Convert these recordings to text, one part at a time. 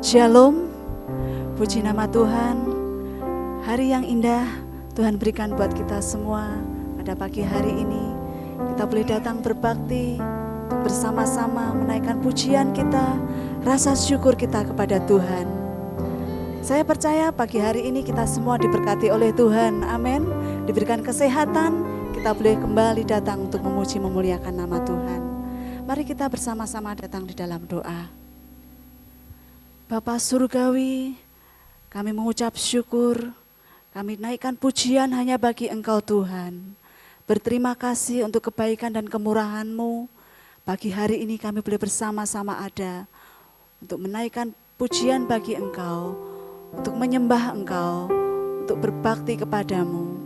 Shalom, puji nama Tuhan. Hari yang indah Tuhan berikan buat kita semua. Pada pagi hari ini kita boleh datang berbakti untuk bersama-sama menaikkan pujian kita, rasa syukur kita kepada Tuhan. Saya percaya pagi hari ini kita semua diberkati oleh Tuhan, amin. Diberikan kesehatan, kita boleh kembali datang untuk memuji memuliakan nama Tuhan. Mari kita bersama-sama datang di dalam doa. Bapa Surgawi, kami mengucap syukur, kami naikkan pujian hanya bagi Engkau Tuhan. Berterima kasih untuk kebaikan dan kemurahan-Mu. Pagi hari ini kami boleh bersama-sama ada untuk menaikkan pujian bagi Engkau, untuk menyembah Engkau, untuk berbakti kepadamu.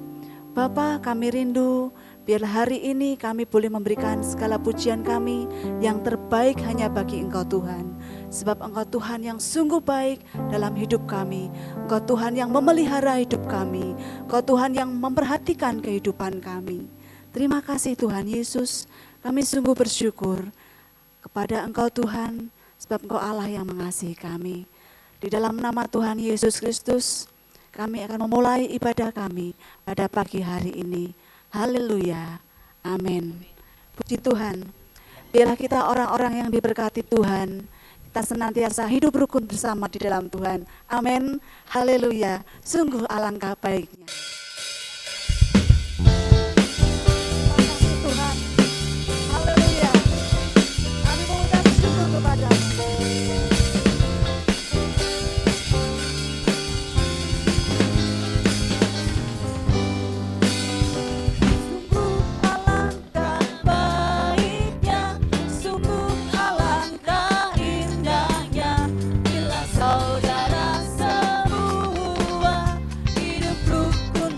Bapa, kami rindu biar hari ini kami boleh memberikan segala pujian kami yang terbaik hanya bagi Engkau Tuhan. Sebab Engkau Tuhan yang sungguh baik dalam hidup kami. Engkau Tuhan yang memelihara hidup kami. Engkau Tuhan yang memperhatikan kehidupan kami. Terima kasih Tuhan Yesus. Kami sungguh bersyukur kepada Engkau Tuhan. Sebab Engkau Allah yang mengasihi kami. Di dalam nama Tuhan Yesus Kristus, kami akan memulai ibadah kami pada pagi hari ini. Haleluya. Amin. Puji Tuhan. Biarlah kita orang-orang yang diberkati Tuhan. Kita senantiasa hidup rukun bersama di dalam Tuhan. Amin. Haleluya. Sungguh alangkah baiknya. Tuhan. Haleluya. Kami mengucap syukur kepada-Mu. Saudara semua hidup rukun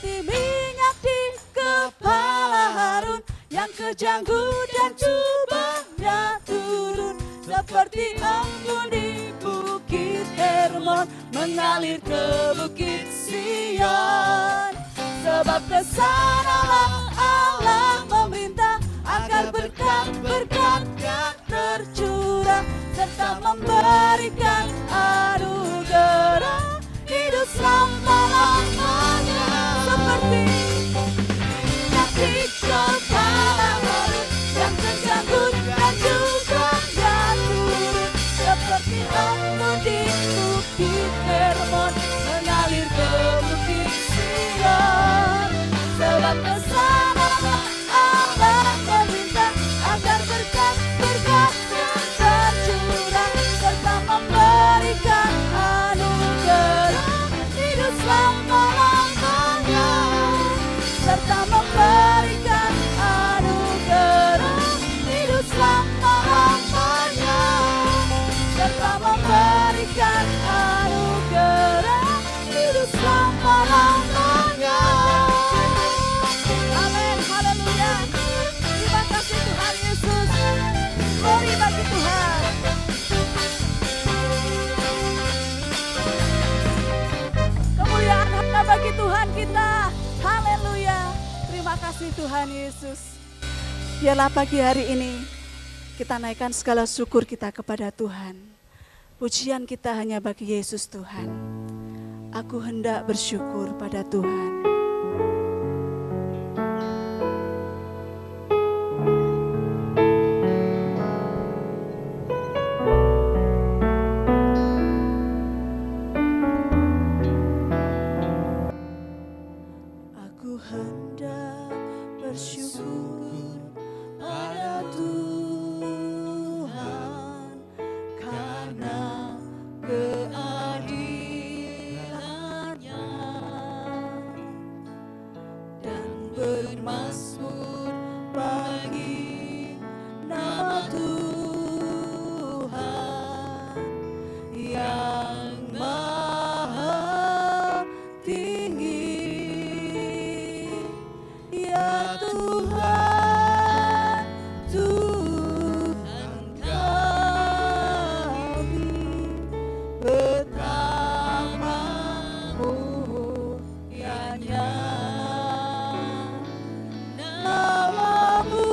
seperti minyak di kepala Harun yang kejanggu dan jubahnya turun, seperti embun di bukit Hermon mengalir ke bukit Sion. Sebab kesanalah Allah meminta agar berkat-berkat tercurah serta memberikan anugerah hidup selama-lamanya, seperti minyak di kepala Harun yang kejanggu dan jubahnya turun, seperti embun di bukit Hermon mengalir ke bukit Sion. Sebab kesanalah Allah meminta agar berkat-berkat tercurah serta memberikan anugerah hidup selama-lamanya, serta memberikan anugerah hidup selama-lamanya, serta memberikan anugerah hidup selama-lamanya. Amin, haleluya. Terima kasih Tuhan Yesus. Glory bagi Tuhan. Kemuliaan hanya bagi Tuhan kita. Haleluya. Terima kasih Tuhan Yesus. Biarlah pagi hari ini kita naikkan segala syukur kita kepada Tuhan. Pujian kita hanya bagi Yesus Tuhan. Aku hendak bersyukur pada Tuhan. Aku hendak bersyukur pada Tuhan karena keadilan-Nya dan bermazmur bagi nama Tuhan yang maha tinggi. Ya Tuhan, Tuhan kami, betapa mulianya nama-Mu,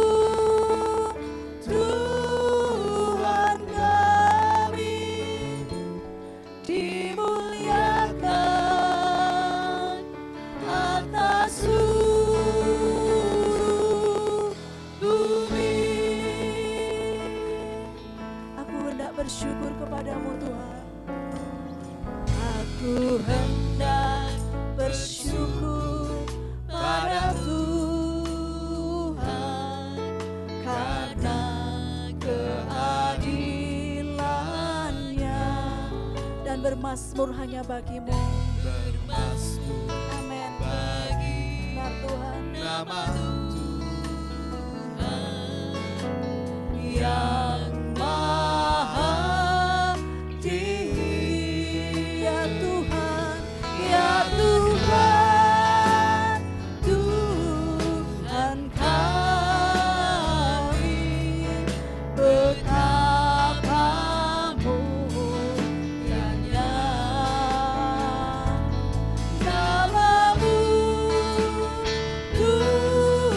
Tuhan kami, dimuliakan atas seluruh bumi. Aku hendak bersyukur kepadamu Tuhan. Aku hendak bersyukur pada Tuhan karena keadilan-Nya dan bermazmur hanya bagi-Mu. Amin. Benar Tuhan. Nama Tuhan yang maha tinggi. Ya Tuhan, ya Tuhan, Tuhan kami, betapa mulianya nama-Mu, Tuhan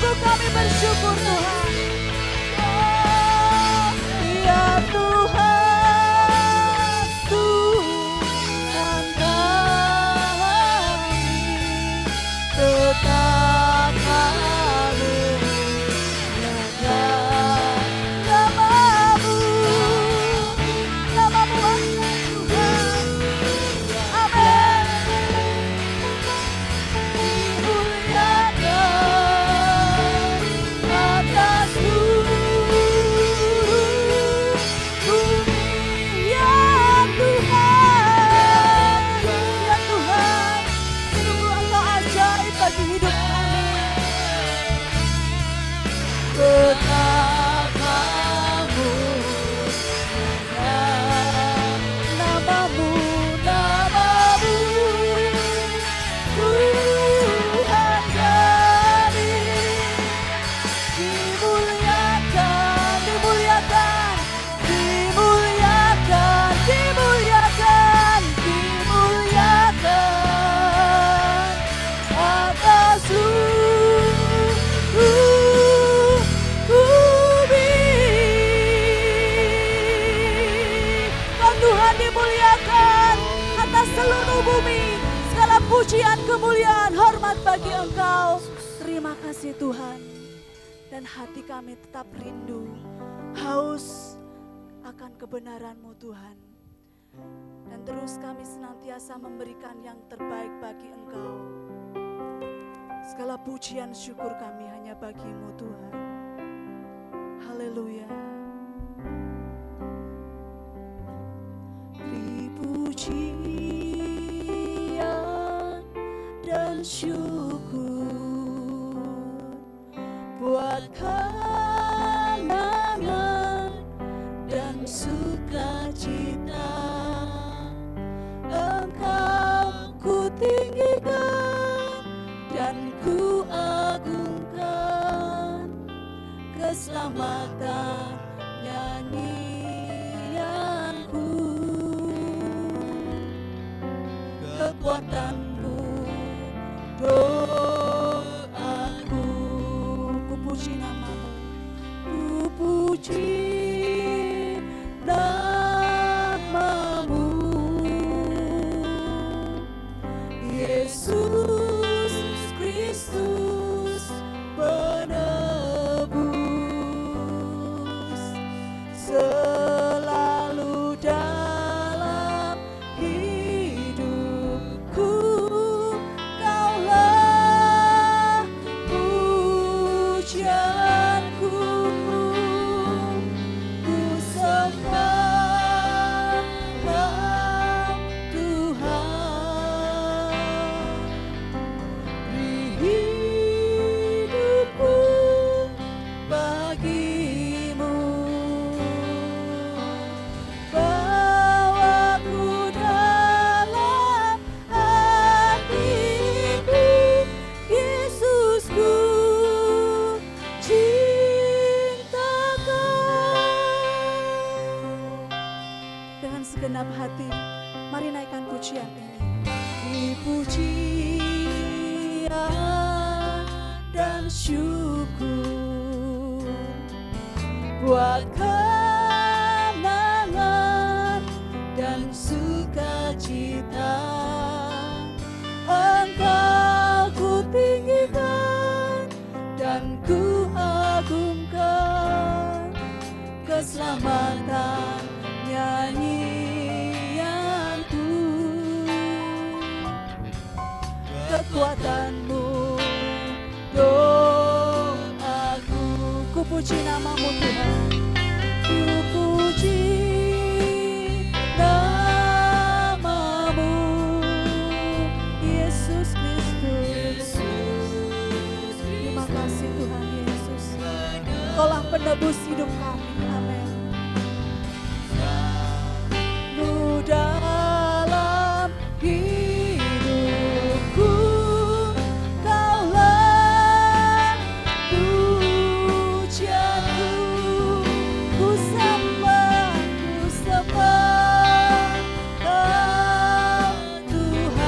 sungguh kami bersyukur Tuhan. Oh, ya Tuhan, Tuhan kami, tetap kami jaga namamu, namamu Tuhan. Amin. Dimuliakan atas seluruh bumi, ya Tuhan. Ya Tuhan, sungguh Engkau ajaib bagi hidup kami. Tetap kamu namamu, namamu Tuhan kami. Dimuliakan, dimuliakan, dimuliakan, dimuliakan, dimuliakan atas seluruh bumi. Kau Tuhan dimuliakan atas seluruh bumi. Segala pujian, kemuliaan, hormat bagi Engkau. Terima kasih Tuhan. Dan hati kami tetap rindu, haus akan kebenaran-Mu Tuhan. Dan terus kami senantiasa memberikan yang terbaik bagi Engkau. Segala pujian syukur kami hanya bagi-Mu Tuhan. Haleluya. Beri pujian dan syukur buat kenangan dan sukacita. Engkau ku tinggikan dan ku agungkan, keselamatan nyanyianku, kekuatanmu doaku. Ku puji namamu, ku puji namamu, Yesus Kristus penebus, selalu dalam hidupku. Kaulah pujianku, ku sembah Tuhan. Beri hidupku bagimu, bawaku dalam hatiku, Yesusku cintakan. Dengan segenap hati, mari naikkan pujian ini. Pujian dan syukur buat kenangan dan sukacita. Engkau ku tinggikan dan ku agungkan, keselamatan nyanyianku, kekuatanmu doaku. Ku puji namamu Tuhan, ku puji namamu, Yesus Kristus. Terima kasih Tuhan Yesus, Kaulah penebus hidup kami. Amin. Lu dalam hidupku, Kaulah pujianku, ku sembah Kau Tuhan.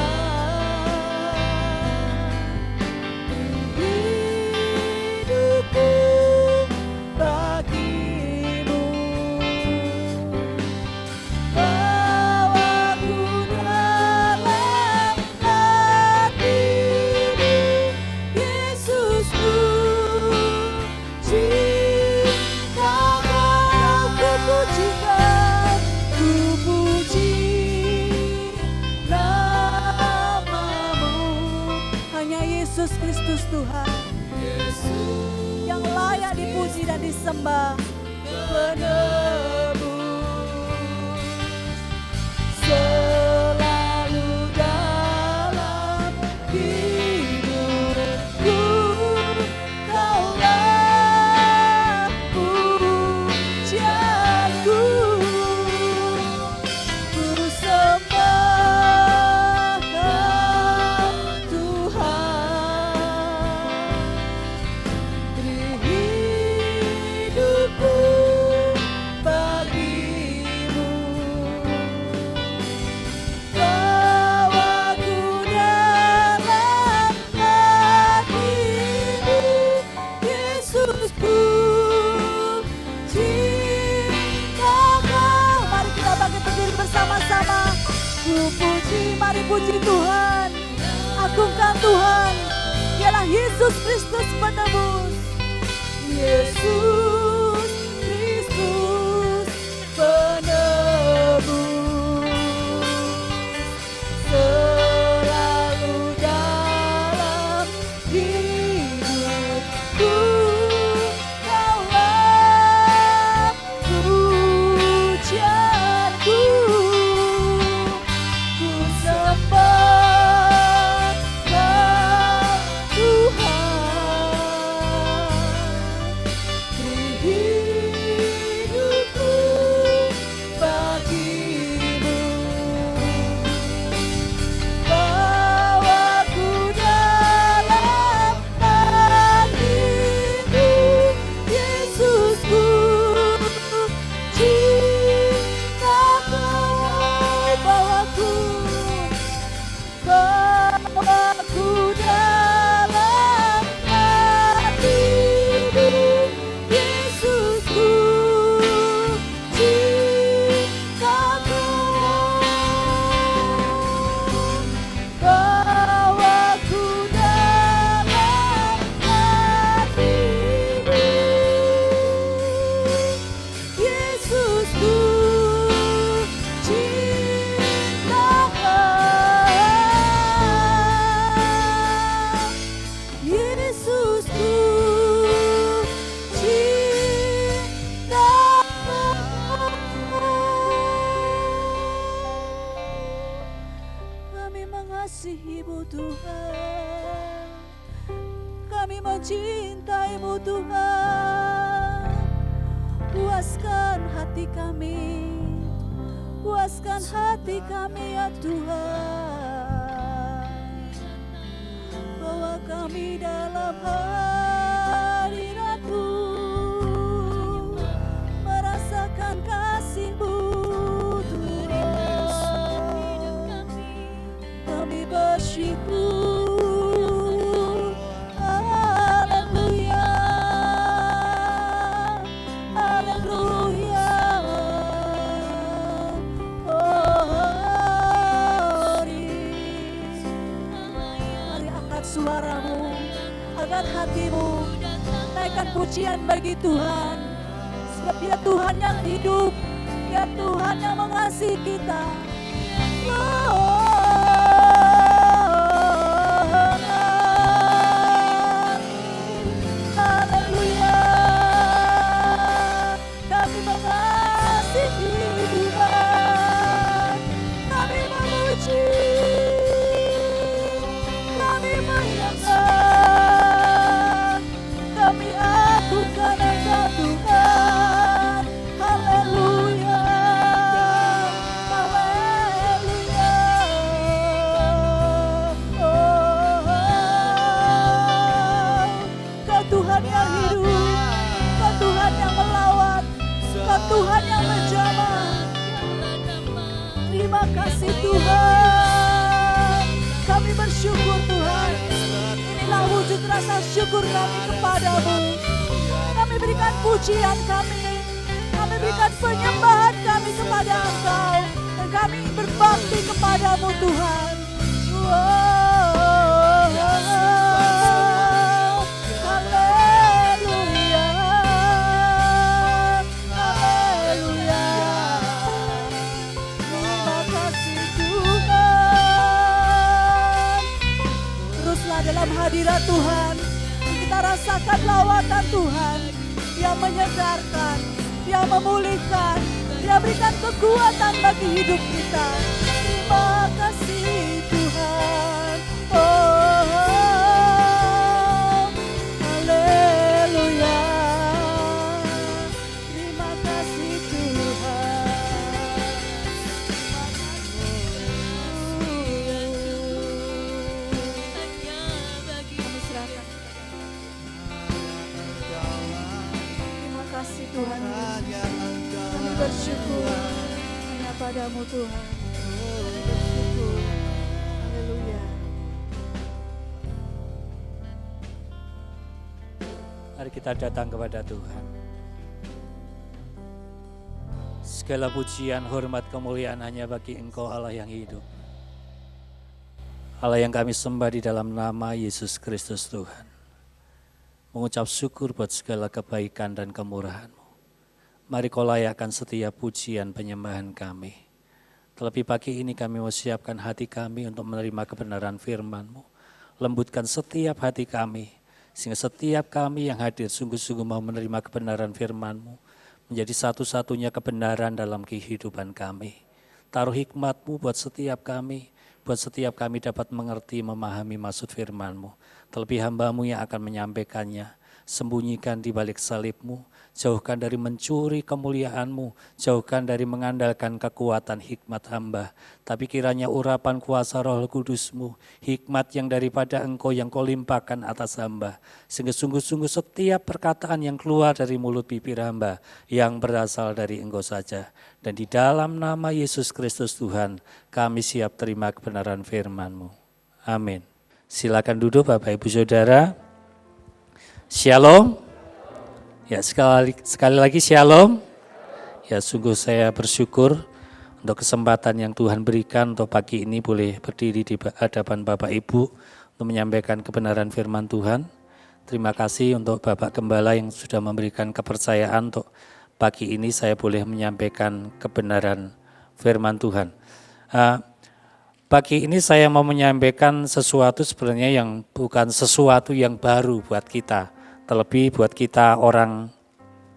dipuji dan disembah. Penebus selalu dalam hidupku, Kaulah pujianku. Ku sembah Tuhan, beri hidupku bagimu. Bawaku dalam hatimu, Yesusku, cinta Kau. Mari kita bangkit berdiri bersama-sama. Ku puji, mari puji Tuhan. Agungkan Tuhan. Dialah Yesus Kristus penebus. Yesus Kristus penebus, selalu dalam hidupku, Kaulah pujianku. Ku sembah Tuhan, hidupku bagimu. Bawaku dalam hatimu, Yesusku, cinta Kau. Bawaku dalam hatimu, Yesusku, cintaku. Bawaku dalam hatimu, Yesusku, cintaku. Yesusku, kami mengasihi-Mu Tuhan, kami mencintai-Mu Tuhan. Puaskan hati kami, puaskan hati kami ya Tuhan. Bawa kami dalam hadirat-Mu, merasakan kasih-Mu Tuhan. Kami bersyukur, haleluya, haleluya. Mari angkat suaramu, angkat hatimu, naikkan pujian bagi Tuhan. Sebab Dia Tuhan yang hidup, Dia Tuhan yang mengasihi kita. Haleluya, kami mengasihi Tuhan, kami memuji, kami menyembah, kami agungkan Engkau Tuhan. Haleluya, haleluya. Kau Tuhan yang hidup, Kau Tuhan yang melawat, Kau Tuhan yang menjamah. Terima kasih Tuhan, kami bersyukur Tuhan. Inilah wujud rasa syukur kami kepadamu. Kami berikan pujian kami berikan penyembahan kami kepada Engkau, dan kami berbakti kepadamu Tuhan. Haleluya, haleluya. Terima kasih Tuhan. Teruslah dalam hadirat Tuhan, kita rasakan lawatan Tuhan. Dia menyegarkan, Dia memulihkan, Dia berikan kekuatan bagi hidup kita. Terima kasih Tuhan. Haleluya. Terima kasih Tuhan. Kami serahkan. Terima kasih Tuhan. Kami bersyukur hanya padamu Tuhan. Kami bersyukur. Haleluya. Mari kita datang kepada Tuhan. Segala pujian, hormat, kemuliaan hanya bagi Engkau Allah yang hidup. Allah yang kami sembah di dalam nama Yesus Kristus Tuhan. Mengucap syukur buat segala kebaikan dan kemurahan-Mu. Mari Kau layakkan setiap pujian penyembahan kami. Terlebih pagi ini kami mau siapkan hati kami untuk menerima kebenaran firman-Mu. Lembutkan setiap hati kami, sehingga setiap kami yang hadir sungguh-sungguh mau menerima kebenaran firman-Mu, menjadi satu-satunya kebenaran dalam kehidupan kami. Taruh hikmat-Mu buat setiap kami dapat mengerti, memahami maksud firman-Mu. Terlebih hamba-Mu yang akan menyampaikannya, sembunyikan di balik salib-Mu, jauhkan dari mencuri kemuliaan-Mu, jauhkan dari mengandalkan kekuatan hikmat hamba, tapi kiranya urapan kuasa Roh Kudus-Mu, hikmat yang daripada Engkau yang Kau limpahkan atas hamba, sehingga sungguh-sungguh setiap perkataan yang keluar dari mulut bibir hamba yang berasal dari Engkau saja. Dan di dalam nama Yesus Kristus Tuhan, kami siap terima kebenaran firman-Mu. Amin. Silakan duduk Bapak Ibu Saudara. Shalom. Ya, sekali lagi shalom. Ya, sungguh saya bersyukur untuk kesempatan yang Tuhan berikan untuk pagi ini boleh berdiri di hadapan Bapak Ibu untuk menyampaikan kebenaran firman Tuhan. Terima kasih untuk Bapak Gembala yang sudah memberikan kepercayaan untuk pagi ini saya boleh menyampaikan kebenaran firman Tuhan. Pagi ini saya mau menyampaikan sesuatu sebenarnya yang bukan sesuatu yang baru buat kita. Terlebih buat kita orang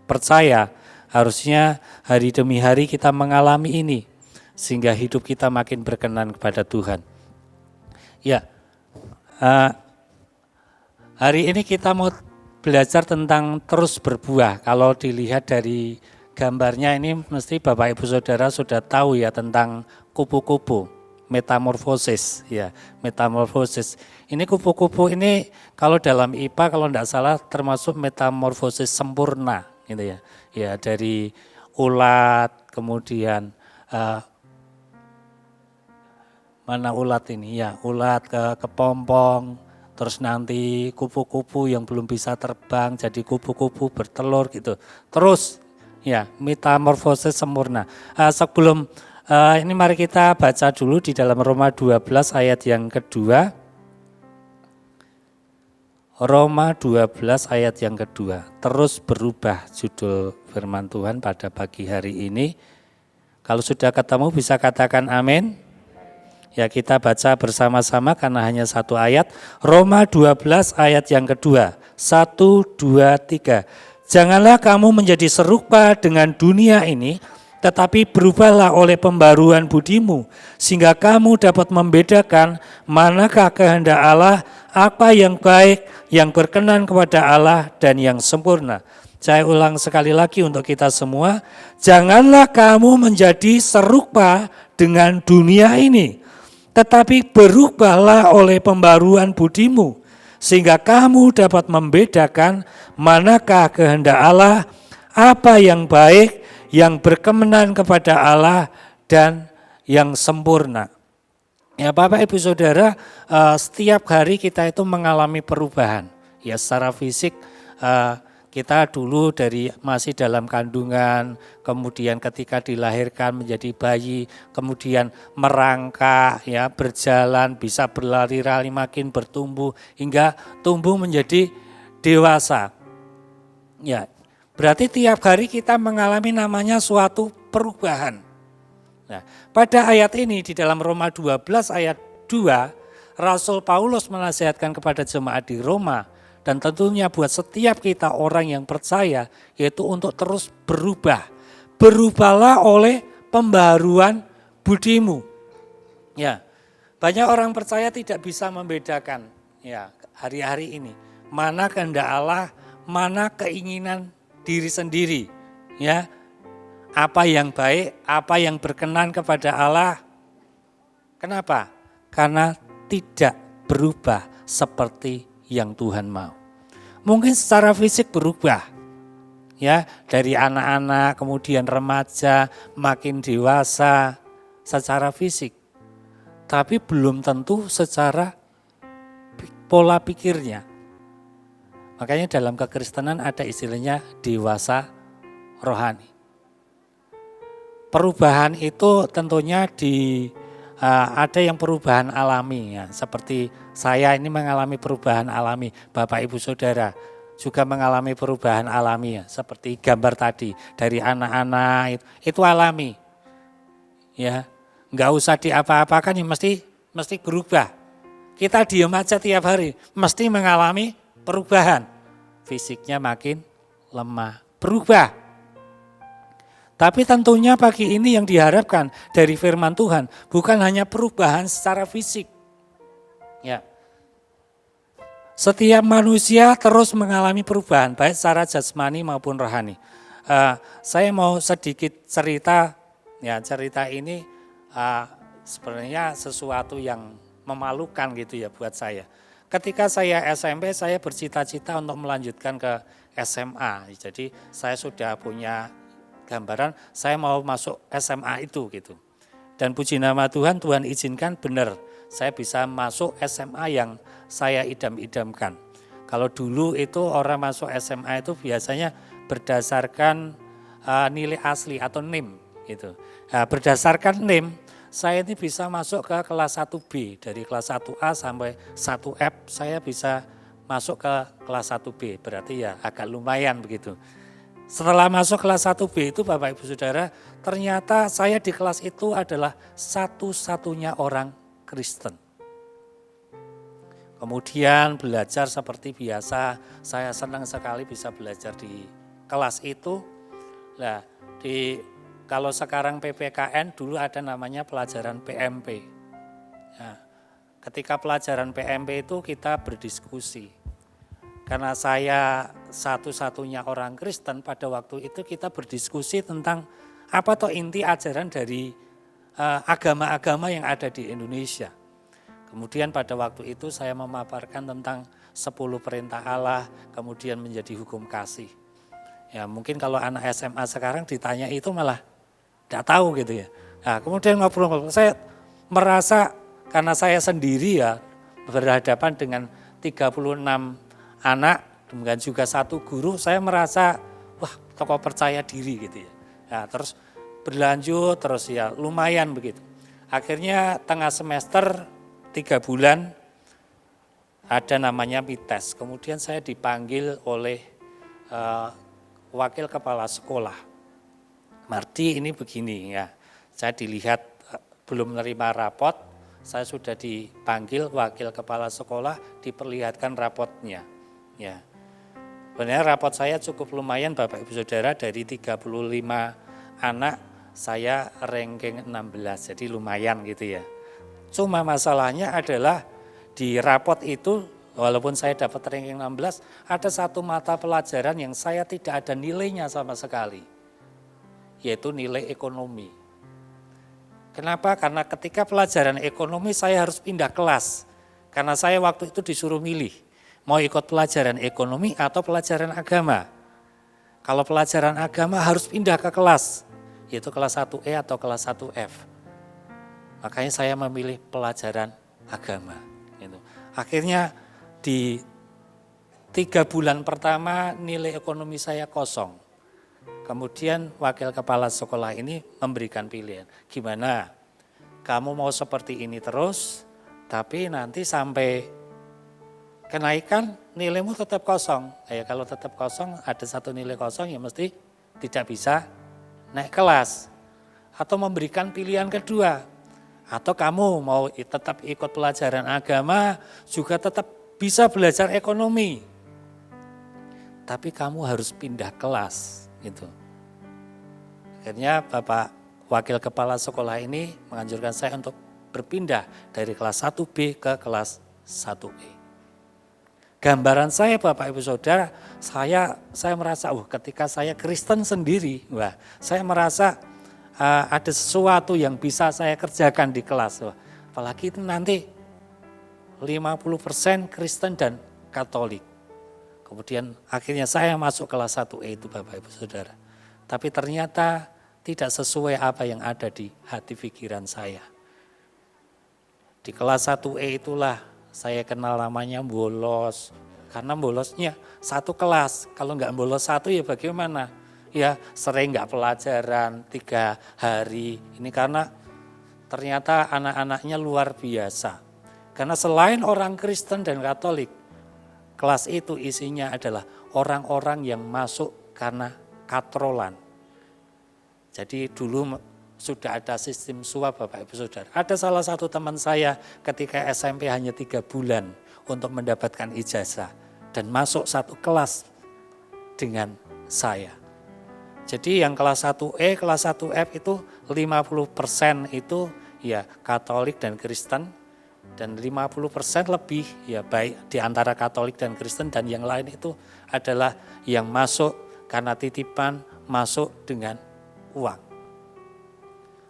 percaya, harusnya hari demi hari kita mengalami ini, sehingga hidup kita makin berkenan kepada Tuhan. Ya, hari ini kita mau belajar tentang terus berbuah. Kalau dilihat dari gambarnya ini mesti Bapak Ibu Saudara sudah tahu ya tentang kupu-kupu. Metamorfosis, ya, metamorfosis. Ini kupu-kupu ini kalau dalam IPA kalau tidak salah termasuk metamorfosis sempurna, gitu ya. Ya, dari ulat, kemudian mana ulat ini? Ya, ulat ke kepompong, terus nanti kupu-kupu yang belum bisa terbang jadi kupu-kupu bertelur gitu. Terus, ya, metamorfosis sempurna. Sebelum ini mari kita baca dulu di dalam Roma 12 ayat yang kedua. Roma 12 ayat yang kedua. Terus berubah judul firman Tuhan pada pagi hari ini. Kalau sudah ketemu bisa katakan amin. Ya, kita baca bersama-sama karena hanya satu ayat. Roma 12 ayat yang kedua. 1, 2, 3. Janganlah kamu menjadi serupa dengan dunia ini, tetapi berubahlah oleh pembaruan budimu, sehingga kamu dapat membedakan manakah kehendak Allah, apa yang baik, yang berkenan kepada Allah, dan yang sempurna. Saya ulang sekali lagi untuk kita semua, janganlah kamu menjadi serupa dengan dunia ini, tetapi berubahlah oleh pembaruan budimu, sehingga kamu dapat membedakan manakah kehendak Allah, apa yang baik, yang berkenan kepada Allah, dan yang sempurna. Ya Bapak Ibu Saudara, setiap hari kita itu mengalami perubahan. Ya secara fisik kita dulu dari masih dalam kandungan, kemudian ketika dilahirkan menjadi bayi, kemudian merangkak, ya berjalan, bisa berlari-lari, makin bertumbuh hingga tumbuh menjadi dewasa. Ya. Berarti tiap hari kita mengalami namanya suatu perubahan. Nah, pada ayat ini di dalam Roma 12 ayat 2, Rasul Paulus menasihatkan kepada jemaat di Roma dan tentunya buat setiap kita orang yang percaya, yaitu untuk terus berubah. Berubahlah oleh pembaharuan budimu. Ya, banyak orang percaya tidak bisa membedakan ya hari-hari ini mana kehendak Allah, mana keinginan diri sendiri. Ya, apa yang baik, apa yang berkenan kepada Allah. Kenapa? Karena tidak berubah seperti yang Tuhan mau. Mungkin secara fisik berubah, ya dari anak-anak kemudian remaja makin dewasa secara fisik, tapi belum tentu secara pola pikirnya. Makanya dalam kekristenan ada istilahnya dewasa rohani. Perubahan itu tentunya ada yang perubahan alami ya, seperti saya ini mengalami perubahan alami, Bapak Ibu Saudara juga mengalami perubahan alami ya, seperti gambar tadi dari anak-anak itu alami. Ya, nggak usah diapa-apakan ya mesti berubah. Kita diam aja tiap hari, mesti mengalami perubahan. Fisiknya makin lemah, berubah. Tapi tentunya pagi ini yang diharapkan dari firman Tuhan bukan hanya perubahan secara fisik. Ya. Setiap manusia terus mengalami perubahan baik secara jasmani maupun rohani. Saya mau sedikit cerita, ya cerita ini sebenarnya sesuatu yang memalukan gitu ya buat saya. Ketika saya SMP saya bercita-cita untuk melanjutkan ke SMA. Jadi saya sudah punya gambaran saya mau masuk SMA itu gitu. Dan puji nama Tuhan, Tuhan izinkan benar saya bisa masuk SMA yang saya idam-idamkan. Kalau dulu itu orang masuk SMA itu biasanya berdasarkan nilai asli atau NIM gitu. Nah, berdasarkan NIM saya ini bisa masuk ke kelas 1B, dari kelas 1A sampai 1F saya bisa masuk ke kelas 1B, berarti ya agak lumayan begitu. Setelah masuk kelas 1B itu Bapak Ibu Saudara, ternyata saya di kelas itu adalah satu-satunya orang Kristen. Kemudian belajar seperti biasa, saya senang sekali bisa belajar di kelas itu. Nah, kalau sekarang PPKN dulu ada namanya pelajaran PMP. Nah, ketika pelajaran PMP itu kita berdiskusi. Karena saya satu-satunya orang Kristen pada waktu itu kita berdiskusi tentang apa toh inti ajaran dari agama-agama yang ada di Indonesia. Kemudian pada waktu itu saya memaparkan tentang 10 perintah Allah, kemudian menjadi hukum kasih. Ya mungkin kalau anak SMA sekarang ditanya itu malah tidak tahu gitu ya. Nah, kemudian ngobrol-ngobrol, saya merasa karena saya sendiri ya berhadapan dengan 36 anak, dengan juga satu guru, saya merasa wah tokoh percaya diri gitu ya. Nah, terus berlanjut terus ya lumayan begitu. Akhirnya tengah semester 3 bulan ada namanya mites. Kemudian saya dipanggil oleh wakil kepala sekolah. Mardi ini begini ya. Saya dilihat belum menerima rapot, saya sudah dipanggil wakil kepala sekolah, diperlihatkan rapotnya. Ya. Sebenarnya rapot saya cukup lumayan Bapak Ibu Saudara, dari 35 anak saya ranking 16, jadi lumayan gitu ya. Cuma masalahnya adalah di rapot itu walaupun saya dapat ranking 16, ada satu mata pelajaran yang saya tidak ada nilainya sama sekali, yaitu nilai ekonomi. Kenapa? Karena ketika pelajaran ekonomi saya harus pindah kelas, karena saya waktu itu disuruh milih, mau ikut pelajaran ekonomi atau pelajaran agama. Kalau pelajaran agama harus pindah ke kelas, yaitu kelas 1E atau kelas 1F. Makanya saya memilih pelajaran agama. Gitu. Akhirnya di 3 bulan pertama nilai ekonomi saya kosong. Kemudian wakil kepala sekolah ini memberikan pilihan. Gimana? Kamu mau seperti ini terus, tapi nanti sampai kenaikan nilaimu tetap kosong. Kalau tetap kosong, ada satu nilai kosong ya mesti tidak bisa naik kelas. Atau memberikan pilihan kedua. Atau kamu mau tetap ikut pelajaran agama, juga tetap bisa belajar ekonomi. tapi kamu harus pindah kelas gitu. Akhirnya Bapak Wakil Kepala Sekolah ini menganjurkan saya untuk berpindah dari kelas 1B ke kelas 1E. Gambaran saya Bapak Ibu Saudara, saya merasa ketika saya Kristen sendiri, saya merasa ada sesuatu yang bisa saya kerjakan di kelas. Apalagi itu nanti 50% Kristen dan Katolik. Kemudian akhirnya saya masuk kelas 1E itu Bapak Ibu Saudara. Tapi ternyata tidak sesuai apa yang ada di hati pikiran saya. Di kelas 1E itulah saya kenal namanya bolos. Karena bolosnya satu kelas. Kalau nggak bolos satu ya bagaimana? Ya sering nggak pelajaran 3 hari. Ini karena ternyata anak-anaknya luar biasa. Karena selain orang Kristen dan Katolik, kelas itu isinya adalah orang-orang yang masuk karena katrolan. Jadi dulu sudah ada sistem suap Bapak Ibu Saudara. Ada salah satu teman saya ketika SMP hanya 3 bulan untuk mendapatkan ijazah dan masuk satu kelas dengan saya. Jadi yang kelas 1E, kelas 1F itu 50% itu ya Katolik dan Kristen dan 50% lebih ya baik di antara Katolik dan Kristen dan yang lain itu adalah yang masuk karena titipan, masuk dengan uang.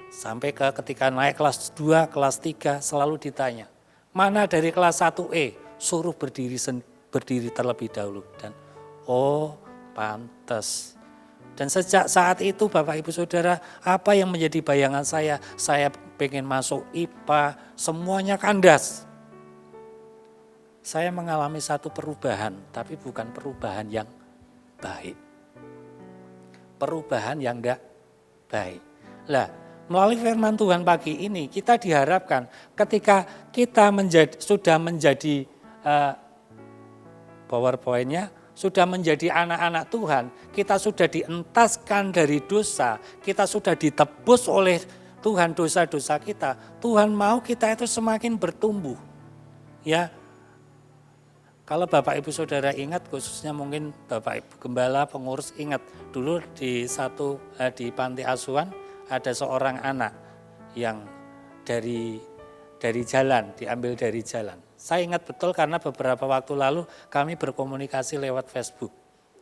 Sampai ketika naik kelas 2, kelas 3 selalu ditanya, mana dari kelas 1E? Suruh berdiri terlebih dahulu. Dan pantas. Dan sejak saat itu Bapak Ibu Saudara, apa yang menjadi bayangan saya pengen masuk IPA, semuanya kandas. Saya mengalami satu perubahan, tapi bukan perubahan yang baik. Perubahan yang enggak baik. Lah, melalui firman Tuhan pagi ini kita diharapkan ketika kita sudah menjadi PowerPoint-nya sudah menjadi anak-anak Tuhan, kita sudah dientaskan dari dosa, kita sudah ditebus oleh Tuhan dosa-dosa kita. Tuhan mau kita itu semakin bertumbuh. Ya. Kalau Bapak Ibu Saudara ingat, khususnya mungkin Bapak Ibu Gembala pengurus ingat dulu di panti asuhan ada seorang anak yang dari jalan, diambil dari jalan. Saya ingat betul karena beberapa waktu lalu kami berkomunikasi lewat Facebook.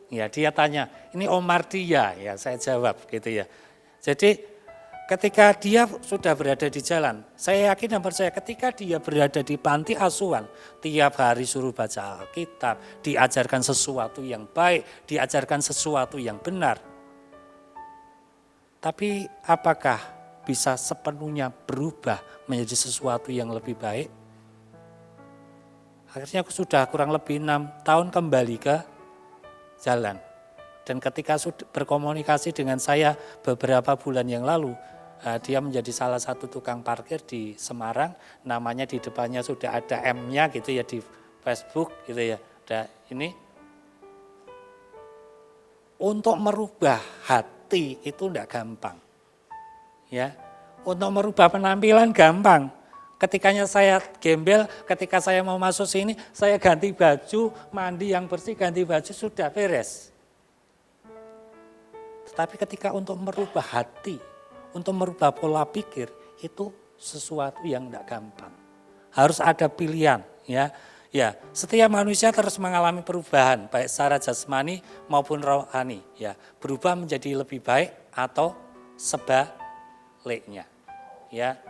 Ya, dia tanya, ini Om Mardia, ya saya jawab gitu ya. Jadi ketika dia sudah berada di jalan, saya yakin dan percaya ketika dia berada di panti asuhan, tiap hari suruh baca Alkitab, diajarkan sesuatu yang baik, diajarkan sesuatu yang benar. Tapi apakah bisa sepenuhnya berubah menjadi sesuatu yang lebih baik? Akhirnya aku sudah kurang lebih 6 tahun kembali ke jalan. Dan ketika sudah berkomunikasi dengan saya beberapa bulan yang lalu, dia menjadi salah satu tukang parkir di Semarang, namanya di depannya sudah ada M-nya gitu ya di Facebook gitu ya. Ada ini. Untuk merubah hati itu tidak gampang. Ya. Untuk merubah penampilan gampang. Ketikanya saya gembel, ketika saya mau masuk sini, saya ganti baju, mandi yang bersih, ganti baju, sudah beres. Tetapi ketika untuk merubah hati, untuk merubah pola pikir, itu sesuatu yang tidak gampang. Harus ada pilihan, ya. Ya, setiap manusia terus mengalami perubahan, baik secara jasmani maupun rohani. Ya, berubah menjadi lebih baik atau sebaliknya. Ya.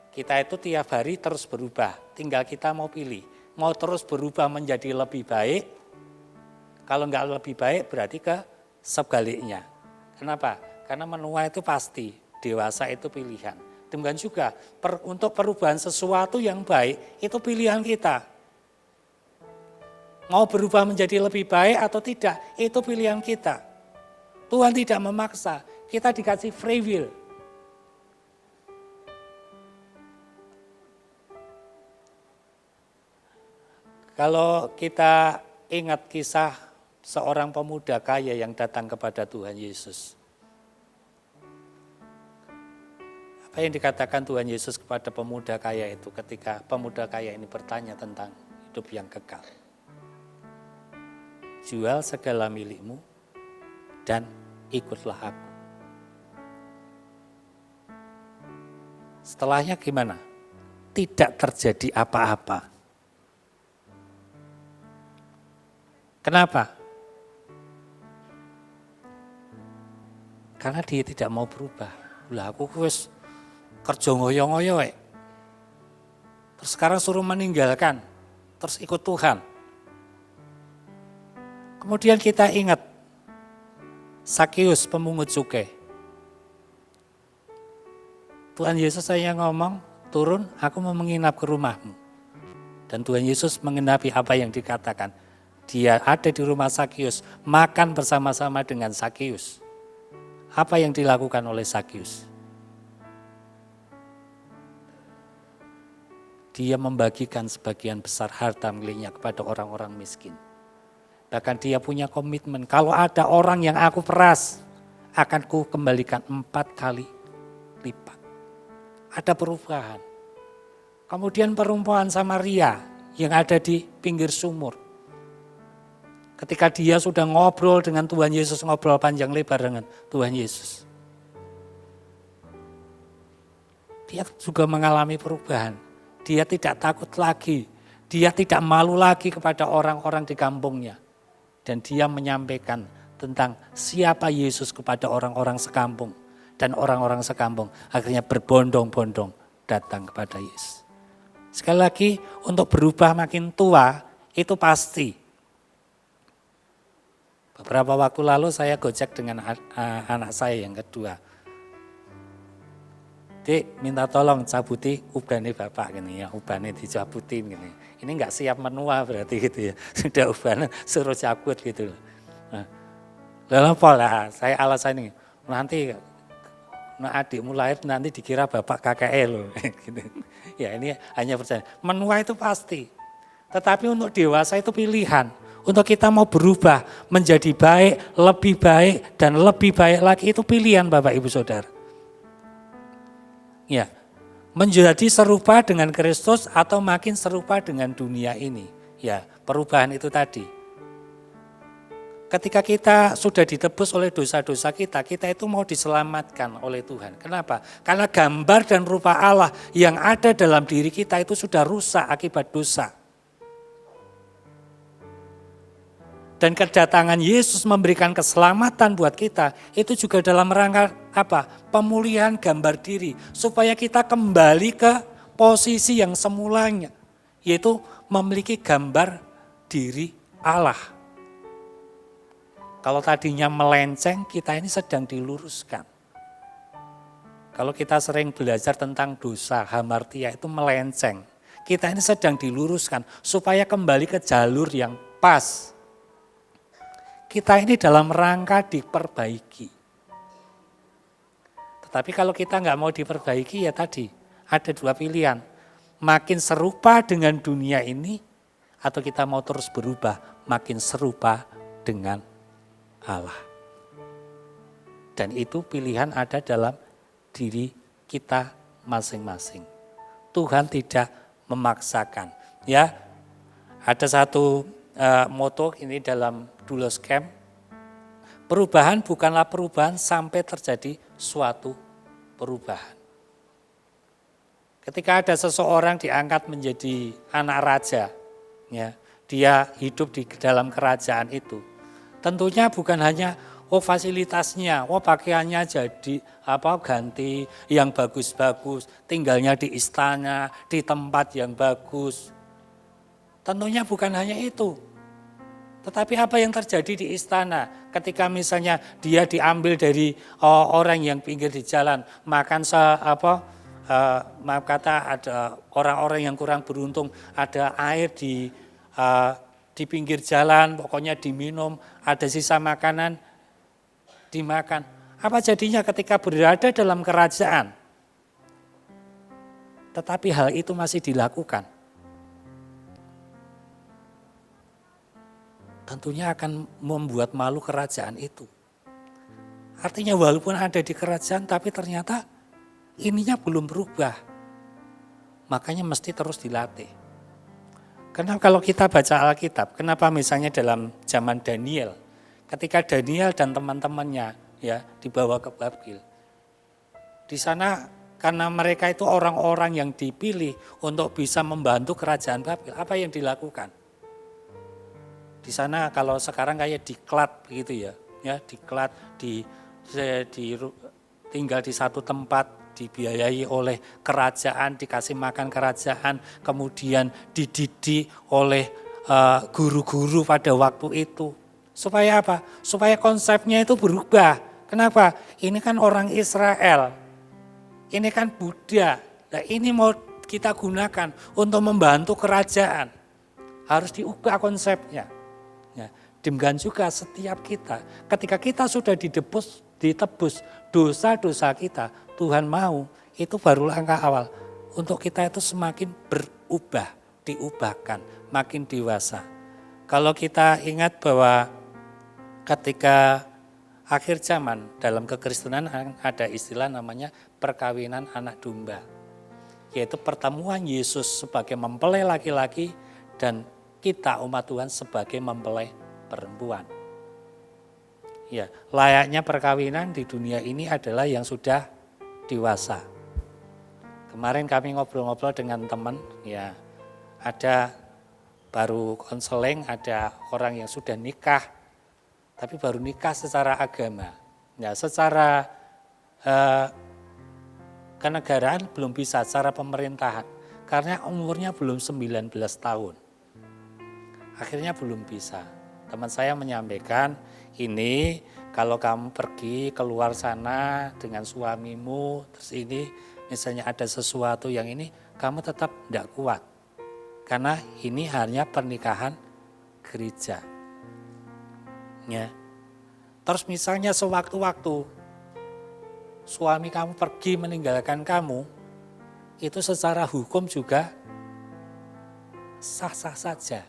Kita itu tiap hari terus berubah, tinggal kita mau pilih. Mau terus berubah menjadi lebih baik, kalau enggak lebih baik berarti ke sebaliknya. Kenapa? Karena menua itu pasti, dewasa itu pilihan. Demikian juga untuk perubahan sesuatu yang baik, itu pilihan kita. Mau berubah menjadi lebih baik atau tidak, itu pilihan kita. Tuhan tidak memaksa, kita dikasih free will. Kalau kita ingat kisah seorang pemuda kaya yang datang kepada Tuhan Yesus. Apa yang dikatakan Tuhan Yesus kepada pemuda kaya itu ketika pemuda kaya ini bertanya tentang hidup yang kekal? jual segala milikmu dan ikutlah aku. Setelahnya gimana? Tidak terjadi apa-apa. Kenapa? Karena dia tidak mau berubah. Lah aku wis kerja ngoyo-ngoyo. Terus sekarang suruh meninggalkan, terus ikut Tuhan. Kemudian kita ingat Sakeus pemungut cukai. Tuhan Yesus saya ngomong, turun, aku mau menginap ke rumahmu. Dan Tuhan Yesus mengenapi apa yang dikatakan. Dia ada di rumah Sakeus, makan bersama-sama dengan Sakeus. Apa yang dilakukan oleh Sakeus? Dia membagikan sebagian besar harta miliknya kepada orang-orang miskin. Bahkan dia punya komitmen, kalau ada orang yang aku peras, akan ku kembalikan 4 kali lipat. Ada perubahan. Kemudian perempuan Samaria yang ada di pinggir sumur. Ketika dia sudah ngobrol dengan Tuhan Yesus, ngobrol panjang lebar dengan Tuhan Yesus. Dia juga mengalami perubahan. Dia tidak takut lagi. Dia tidak malu lagi kepada orang-orang di kampungnya. Dan dia menyampaikan tentang siapa Yesus kepada orang-orang sekampung. Dan orang-orang sekampung akhirnya berbondong-bondong datang kepada Yesus. Sekali lagi, untuk berubah makin tua itu pasti. Beberapa waktu lalu saya gojek dengan anak saya yang kedua. Dik, minta tolong cabuti ubane bapak gini ya, ubane dicabutin gini. Ini enggak siap menua berarti gitu ya. Sudah ubane suruh cabut gitu loh. Nah, lalu pola saya alasan ini, nanti adikmu lahir nanti dikira bapak KKL loh. Gitu. Ya ini hanya percaya. Menua itu pasti. Tetapi untuk dewasa itu pilihan. Untuk kita mau berubah menjadi baik, dan lebih baik lagi itu pilihan Bapak Ibu Saudara. Ya, menjadi serupa dengan Kristus atau makin serupa dengan dunia ini. Ya, perubahan itu tadi. Ketika kita sudah ditebus oleh dosa-dosa kita itu mau diselamatkan oleh Tuhan. Kenapa? Karena gambar dan rupa Allah yang ada dalam diri kita itu sudah rusak akibat dosa. Dan kedatangan Yesus memberikan keselamatan buat kita, itu juga dalam rangka apa? Pemulihan gambar diri. Supaya kita kembali ke posisi yang semulanya. Yaitu memiliki gambar diri Allah. Kalau tadinya melenceng, kita ini sedang diluruskan. Kalau kita sering belajar tentang dosa, hamartia itu melenceng. Kita ini sedang diluruskan supaya kembali ke jalur yang pas. Kita ini dalam rangka diperbaiki. Tetapi kalau kita nggak mau diperbaiki ya tadi, ada 2 pilihan. Makin serupa dengan dunia ini, atau kita mau terus berubah, makin serupa dengan Allah. Dan itu pilihan ada dalam diri kita masing-masing. Tuhan tidak memaksakan. Ya, ada satu moto ini dalam Doulos Camp. Perubahan bukanlah perubahan sampai terjadi suatu perubahan. Ketika ada seseorang diangkat menjadi anak raja, ya, dia hidup di dalam kerajaan itu. Tentunya bukan hanya fasilitasnya, pakaiannya jadi ganti yang bagus-bagus, tinggalnya di istana, di tempat yang bagus. Tentunya bukan hanya itu. Tetapi apa yang terjadi di istana ketika misalnya dia diambil dari orang yang pinggir di jalan, makan maaf kata ada orang-orang yang kurang beruntung, ada air di pinggir jalan, pokoknya diminum, ada sisa makanan, dimakan. Apa jadinya ketika berada dalam kerajaan? Tetapi hal itu masih dilakukan. Tentunya akan membuat malu kerajaan itu. Artinya walaupun ada di kerajaan, tapi ternyata ininya belum berubah. Makanya mesti terus dilatih. Karena kalau kita baca Alkitab, kenapa misalnya dalam zaman Daniel, ketika Daniel dan teman-temannya ya dibawa ke Babel, di sana karena mereka itu orang-orang yang dipilih untuk bisa membantu kerajaan Babel, apa yang dilakukan? Di sana kalau sekarang kayak diklat begitu ya diklat, tinggal di satu tempat, dibiayai oleh kerajaan, dikasih makan kerajaan, kemudian dididik oleh guru-guru pada waktu itu. Supaya apa? Supaya konsepnya itu berubah. Kenapa? Ini kan orang Israel, ini kan Buddha. Nah, ini mau kita gunakan untuk membantu kerajaan. Harus diubah konsepnya. Ya, demikian juga setiap kita, ketika kita sudah ditebus dosa-dosa kita, Tuhan mau, itu baru langkah awal untuk kita itu semakin berubah, diubahkan, makin dewasa. Kalau kita ingat bahwa ketika akhir zaman dalam kekristenan ada istilah namanya perkawinan anak domba, yaitu pertemuan Yesus sebagai mempelai laki-laki dan kita umat Tuhan sebagai mempelai perempuan. Ya, layaknya perkawinan di dunia ini adalah yang sudah dewasa. Kemarin kami ngobrol-ngobrol dengan teman, ya ada baru konseling, ada orang yang sudah nikah, tapi baru nikah secara agama. Ya, secara kenegaraan belum bisa, secara pemerintahan, karena umurnya belum 19 tahun. Akhirnya belum bisa. Teman saya menyampaikan, ini kalau kamu pergi keluar sana dengan suamimu, terus ini misalnya ada sesuatu yang ini, kamu tetap tidak kuat. Karena ini hanya pernikahan gereja. Ya. Terus misalnya sewaktu-waktu suami kamu pergi meninggalkan kamu, itu secara hukum juga sah-sah saja.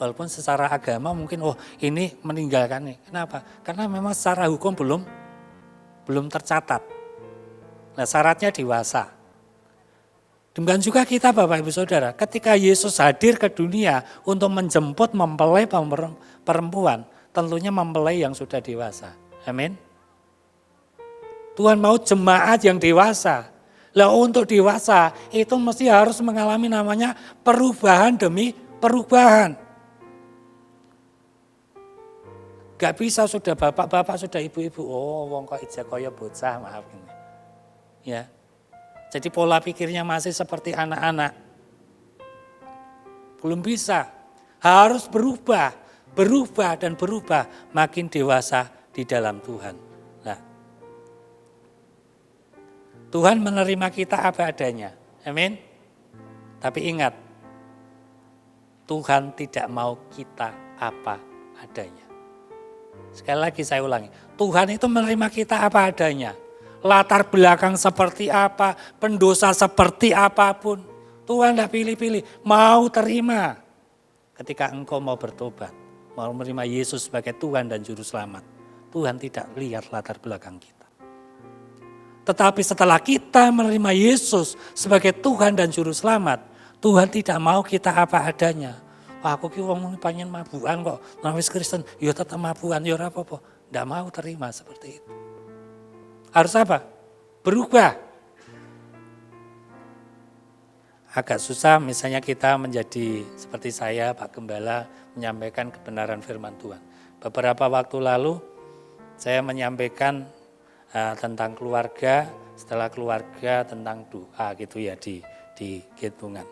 Walaupun secara agama mungkin ini meninggalkan nih. Kenapa? Karena memang secara hukum belum tercatat. Nah, syaratnya dewasa. Demikian juga kita Bapak Ibu Saudara, ketika Yesus hadir ke dunia untuk menjemput mempelai perempuan, tentunya mempelai yang sudah dewasa. Amin. Tuhan mau jemaat yang dewasa. Lah untuk dewasa itu mesti harus mengalami namanya perubahan demi perubahan. Gak bisa sudah bapak-bapak, sudah ibu-ibu, wong kok ijak kaya bocah, maaf ini. Ya. Jadi pola pikirnya masih seperti anak-anak. Belum bisa. Harus berubah dan berubah makin dewasa di dalam Tuhan. Nah, Tuhan menerima kita apa adanya. Amin. Tapi ingat, Tuhan tidak mau kita apa adanya. Sekali lagi saya ulangi, Tuhan itu menerima kita apa adanya. Latar belakang seperti apa, pendosa seperti apapun, Tuhan tidak pilih-pilih, mau terima. Ketika engkau mau bertobat, mau menerima Yesus sebagai Tuhan dan Juru Selamat, Tuhan tidak lihat latar belakang kita. Tetapi setelah kita menerima Yesus sebagai Tuhan dan Juru Selamat, Tuhan tidak mau kita apa adanya. Aku ki wong pengen mabukan kok, nawis Kristen, ya tetap mabukan, ya ora apa-apa. Tidak mau terima seperti itu. Harus apa? Berubah. Agak susah misalnya kita menjadi seperti saya, Pak Gembala, menyampaikan kebenaran firman Tuhan. Beberapa waktu lalu saya menyampaikan tentang keluarga, setelah keluarga tentang doa gitu ya di Gedungan.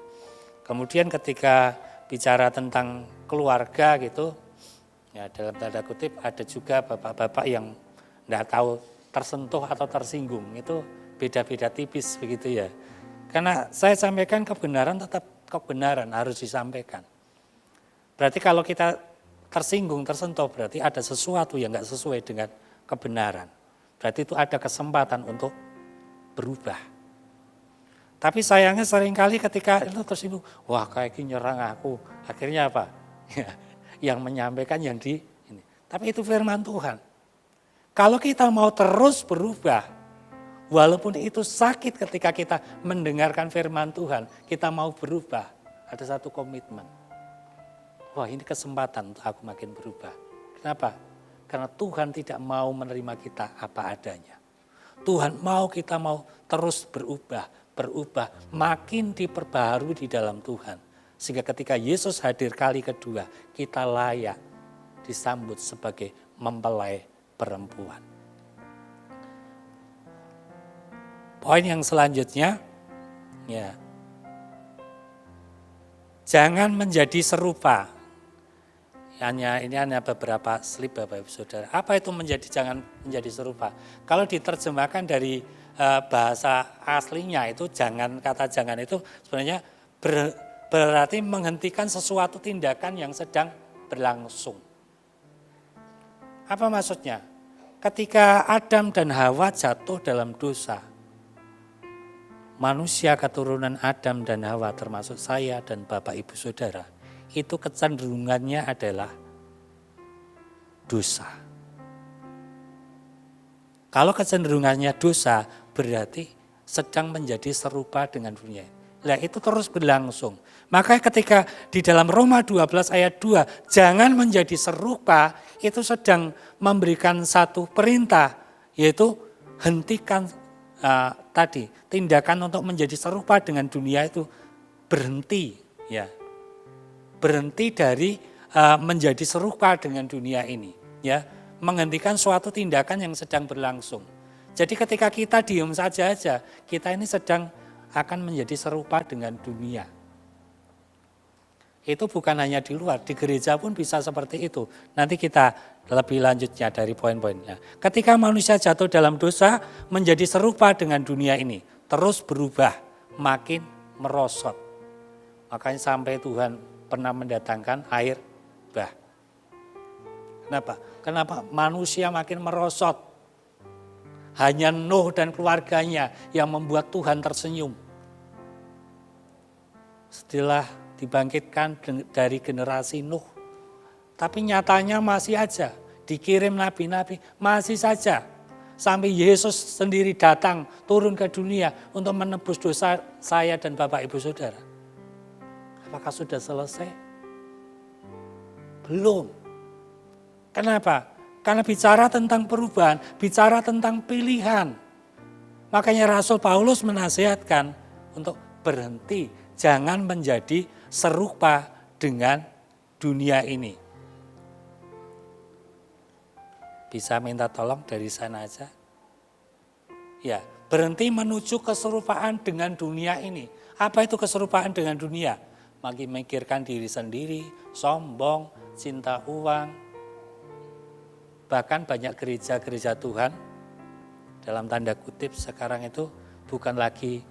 Kemudian ketika bicara tentang keluarga gitu, ya dalam tanda kutip ada juga bapak-bapak yang tidak tahu tersentuh atau tersinggung, itu beda-beda tipis begitu ya. Karena saya sampaikan kebenaran, tetap kebenaran harus disampaikan. Berarti kalau kita tersinggung, tersentuh, berarti ada sesuatu yang nggak sesuai dengan kebenaran. Berarti itu ada kesempatan untuk berubah. Tapi sayangnya seringkali ketika itu tersinggung, wah kayak gini nyerang aku. Akhirnya apa? Yang menyampaikan yang di ini. Tapi itu firman Tuhan. Kalau kita mau terus berubah, walaupun itu sakit ketika kita mendengarkan firman Tuhan, kita mau berubah. ada satu komitmen. Wah, ini kesempatan untuk aku makin berubah. Kenapa? Karena Tuhan tidak mau menerima kita apa adanya. Tuhan mau kita mau terus berubah, makin diperbaharui di dalam Tuhan. Sehingga ketika Yesus hadir kali kedua, kita layak disambut sebagai mempelai perempuan. Poin yang selanjutnya, ya, jangan menjadi serupa. Ini hanya beberapa slip Bapak Ibu Saudara. Apa itu jangan menjadi serupa? Kalau diterjemahkan dari bahasa aslinya itu kata jangan itu sebenarnya berarti menghentikan sesuatu tindakan yang sedang berlangsung. Apa maksudnya? Ketika Adam dan Hawa jatuh dalam dosa, manusia keturunan Adam dan Hawa termasuk saya dan Bapak Ibu Saudara, itu kecenderungannya adalah dosa. Kalau kecenderungannya dosa, berarti sedang menjadi serupa dengan dunia. Nah, itu terus berlangsung. Makanya ketika di dalam Roma 12 ayat 2, jangan menjadi serupa, itu sedang memberikan satu perintah, yaitu hentikan tindakan untuk menjadi serupa dengan dunia itu berhenti, ya. Berhenti dari menjadi serupa dengan dunia ini, ya, menghentikan suatu tindakan yang sedang berlangsung. Jadi ketika kita diam saja, kita ini sedang akan menjadi serupa dengan dunia. Itu bukan hanya di luar, di gereja pun bisa seperti itu. Nanti kita lebih lanjutnya dari poin-poinnya. Ketika manusia jatuh dalam dosa, menjadi serupa dengan dunia ini, terus berubah, makin merosot. Makanya sampai Tuhan pernah mendatangkan air bah. Kenapa? Kenapa manusia makin merosot? Hanya Nuh dan keluarganya yang membuat Tuhan tersenyum. Setelah dibangkitkan dari generasi Nuh. Tapi nyatanya masih aja, dikirim nabi-nabi, masih saja. Sampai Yesus sendiri datang, turun ke dunia untuk menebus dosa saya dan Bapak Ibu Saudara. Apakah sudah selesai? Belum. Kenapa? Karena bicara tentang perubahan, bicara tentang pilihan. Makanya Rasul Paulus menasihatkan untuk berhenti, jangan menjadi serupa dengan dunia ini. Bisa minta tolong dari sana aja? Ya, berhenti menuju keserupaan dengan dunia ini. Apa itu keserupaan dengan dunia? Makin memikirkan diri sendiri, sombong, cinta uang. Bahkan banyak gereja-gereja Tuhan, dalam tanda kutip sekarang itu bukan lagi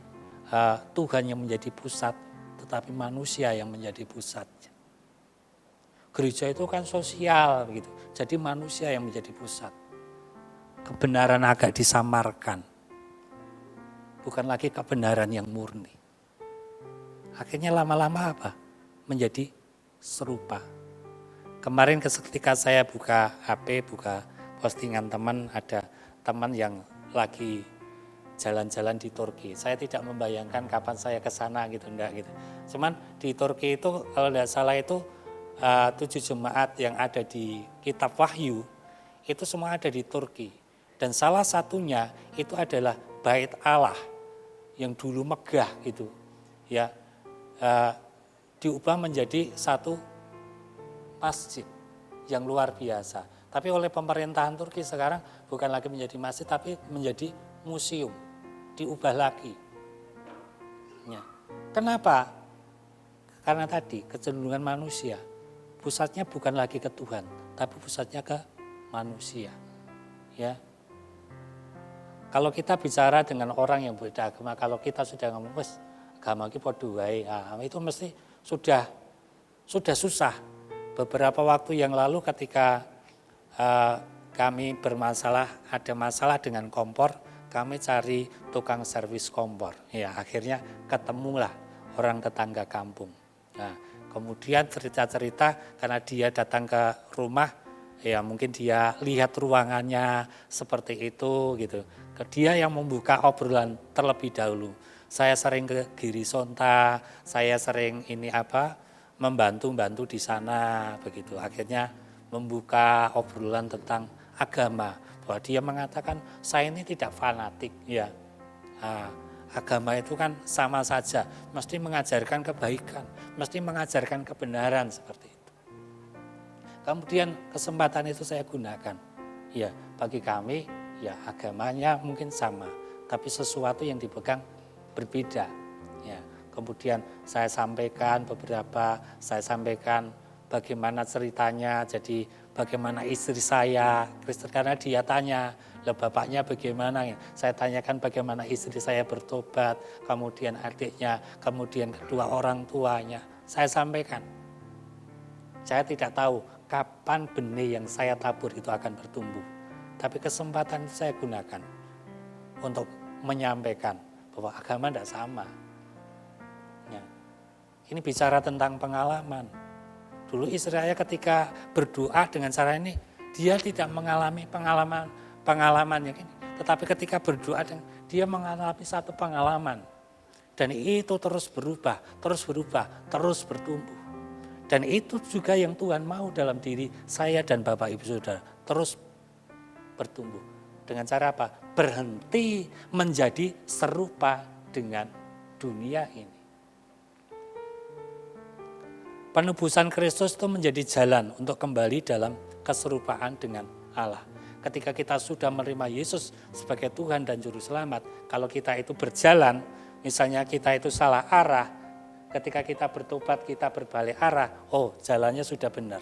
Tuhan yang menjadi pusat, tetapi manusia yang menjadi pusat. Gereja itu kan sosial begitu, jadi manusia yang menjadi pusat. Kebenaran agak disamarkan, bukan lagi kebenaran yang murni. Akhirnya lama-lama apa? Menjadi serupa. Kemarin ketika saya buka HP, buka postingan teman, ada teman yang lagi jalan-jalan di Turki. Saya tidak membayangkan kapan saya ke sana gitu, enggak gitu. Cuman di Turki itu kalau tidak salah itu 7 jemaat yang ada di Kitab Wahyu, itu semua ada di Turki. Dan salah satunya itu adalah Bait Allah yang dulu megah gitu, ya, diubah menjadi satu masjid yang luar biasa. Tapi oleh pemerintahan Turki sekarang bukan lagi menjadi masjid, tapi menjadi museum, diubah lagi. Ya. Kenapa? Karena tadi kecenderungan manusia, pusatnya bukan lagi ke Tuhan, tapi pusatnya ke manusia. Ya. Kalau kita bicara dengan orang yang berbeda agama, kalau kita sudah ngomong, wes agama kita padha wae, itu mesti sudah susah. Beberapa waktu yang lalu ketika kami ada masalah dengan kompor, kami cari tukang servis kompor. Ya, akhirnya ketemulah orang tetangga kampung. Nah, kemudian cerita-cerita karena dia datang ke rumah, ya mungkin dia lihat ruangannya seperti itu gitu. Dia yang membuka obrolan terlebih dahulu. Saya sering ke Girisonta, saya sering membantu di sana begitu. Akhirnya membuka obrolan tentang agama, bahwa dia mengatakan saya ini tidak fanatik ya. Agama itu kan sama saja, mesti mengajarkan kebaikan, mesti mengajarkan kebenaran seperti itu. Kemudian kesempatan itu saya gunakan. Ya, bagi kami ya agamanya mungkin sama, tapi sesuatu yang dipegang berbeda. Ya, kemudian saya sampaikan bagaimana ceritanya, jadi bagaimana istri saya Kristen, karena dia tanya, lah bapaknya bagaimana? Saya tanyakan bagaimana istri saya bertobat, kemudian adiknya, kemudian kedua orang tuanya. Saya sampaikan. Saya tidak tahu kapan benih yang saya tabur itu akan bertumbuh. Tapi kesempatan itu saya gunakan untuk menyampaikan bahwa agama tidak sama. Ya. Ini bicara tentang pengalaman. Dulu istri saya ketika berdoa dengan cara ini, dia tidak mengalami pengalaman yang ini. Tetapi ketika berdoa, dia mengalami satu pengalaman. Dan itu terus berubah, terus bertumbuh. Dan itu juga yang Tuhan mau dalam diri saya dan Bapak Ibu Saudara, terus bertumbuh. Dengan cara apa? Berhenti menjadi serupa dengan dunia ini. Penebusan Kristus itu menjadi jalan untuk kembali dalam keserupaan dengan Allah. Ketika kita sudah menerima Yesus sebagai Tuhan dan Juru Selamat, kalau kita itu berjalan, misalnya kita itu salah arah, ketika kita bertobat, kita berbalik arah, jalannya sudah benar.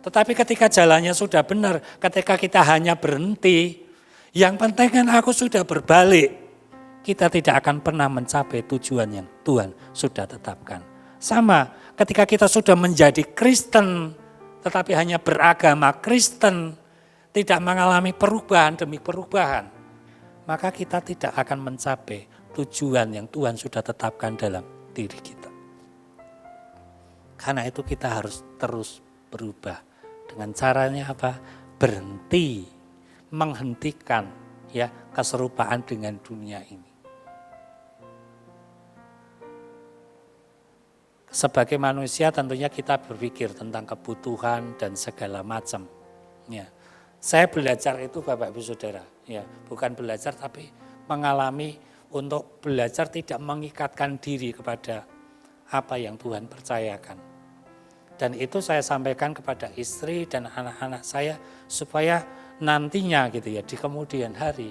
Tetapi ketika jalannya sudah benar, ketika kita hanya berhenti, yang penting kan aku sudah berbalik, kita tidak akan pernah mencapai tujuan yang Tuhan sudah tetapkan. Sama, ketika kita sudah menjadi Kristen, tetapi hanya beragama Kristen, tidak mengalami perubahan demi perubahan, maka kita tidak akan mencapai tujuan yang Tuhan sudah tetapkan dalam diri kita. Karena itu kita harus terus berubah. Dengan caranya apa? Berhenti, menghentikan ya keserupaan dengan dunia ini. Sebagai manusia tentunya kita berpikir tentang kebutuhan dan segala macam. Ya. Saya belajar itu Bapak Ibu Saudara, ya, bukan belajar tapi mengalami untuk belajar tidak mengikatkan diri kepada apa yang Tuhan percayakan. Dan itu saya sampaikan kepada istri dan anak-anak saya supaya nantinya gitu ya di kemudian hari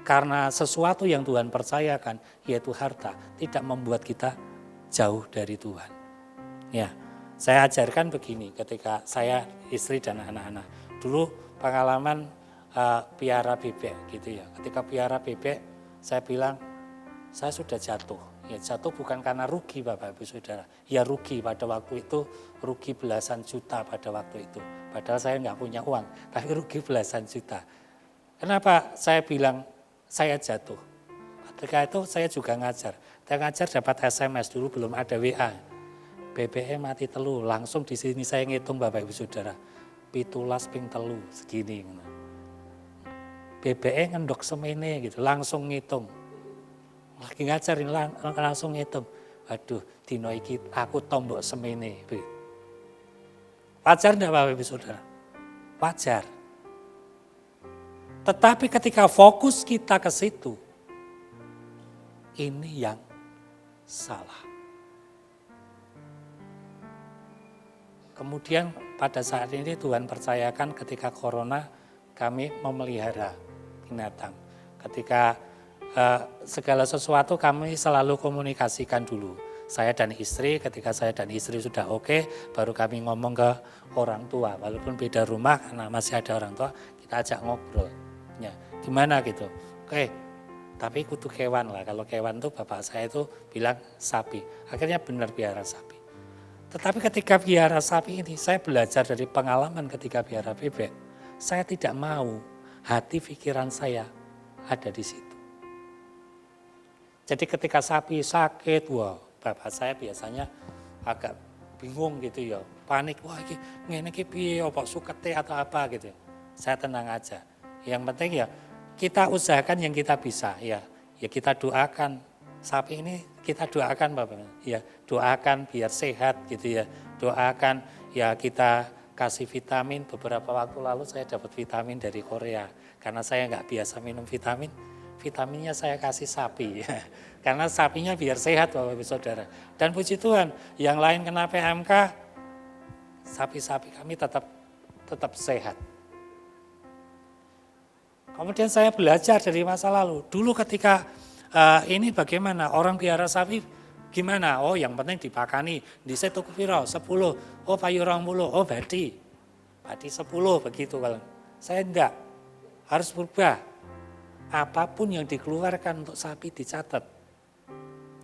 karena sesuatu yang Tuhan percayakan, yaitu harta, tidak membuat kita jauh dari Tuhan. Ya, saya ajarkan begini ketika saya, istri dan anak-anak. Dulu pengalaman piara bebek gitu ya. Ketika piara bebek, saya bilang, saya sudah jatuh. Ya jatuh bukan karena rugi Bapak Ibu Saudara. Ya rugi pada waktu itu, rugi belasan juta pada waktu itu. Padahal saya nggak punya uang, tapi rugi belasan juta. Kenapa saya bilang, saya jatuh. Ketika itu saya juga ngajar. Saya ngajar dapat SMS, dulu belum ada WA. BBM mati telu, langsung di sini saya ngitung Bapak Ibu Saudara. 17 ping telu segini. BBM ngendok semene gitu, langsung ngitung. Lagi ngajarin langsung ngitung. Waduh, dino iki aku tombok semene. Wajar enggak Bapak Ibu Saudara? Wajar. Tetapi ketika fokus kita ke situ, ini yang salah. Kemudian pada saat ini Tuhan percayakan ketika corona kami memelihara binatang. Ketika segala sesuatu kami selalu komunikasikan dulu. Saya dan istri, ketika saya dan istri sudah oke, baru kami ngomong ke orang tua. Walaupun beda rumah karena masih ada orang tua, kita ajak ngobrol. Ya, gimana gitu. Oke, tapi kudu kewan lah. Kalau kewan tuh bapak saya itu bilang sapi. Akhirnya benar piara sapi. Tetapi ketika piara sapi ini, saya belajar dari pengalaman ketika piara bebek. Saya tidak mau hati pikiran saya ada di situ. Jadi ketika sapi sakit, wah bapak saya biasanya agak bingung gitu ya. Panik, wah ini piye, apa sukete atau apa gitu. Saya tenang aja. Yang penting ya kita usahakan yang kita bisa ya. Ya kita doakan sapi ini, kita doakan Bapak. Ya, doakan biar sehat gitu ya. Doakan ya, kita kasih vitamin. Beberapa waktu lalu saya dapat vitamin dari Korea. Karena saya nggak biasa minum vitamin, vitaminnya saya kasih sapi ya. Karena sapinya biar sehat Bapak Ibu Saudara. Dan puji Tuhan, yang lain kena PMK, sapi-sapi kami tetap sehat. Kemudian saya belajar dari masa lalu. Dulu ketika ini bagaimana orang piara sapi gimana? Oh yang penting dipakani. Di saya tuku piro 10. Oh payu 20. Oh badi 10 begitu kalau. Saya enggak. Harus berubah. Apapun yang dikeluarkan untuk sapi dicatat.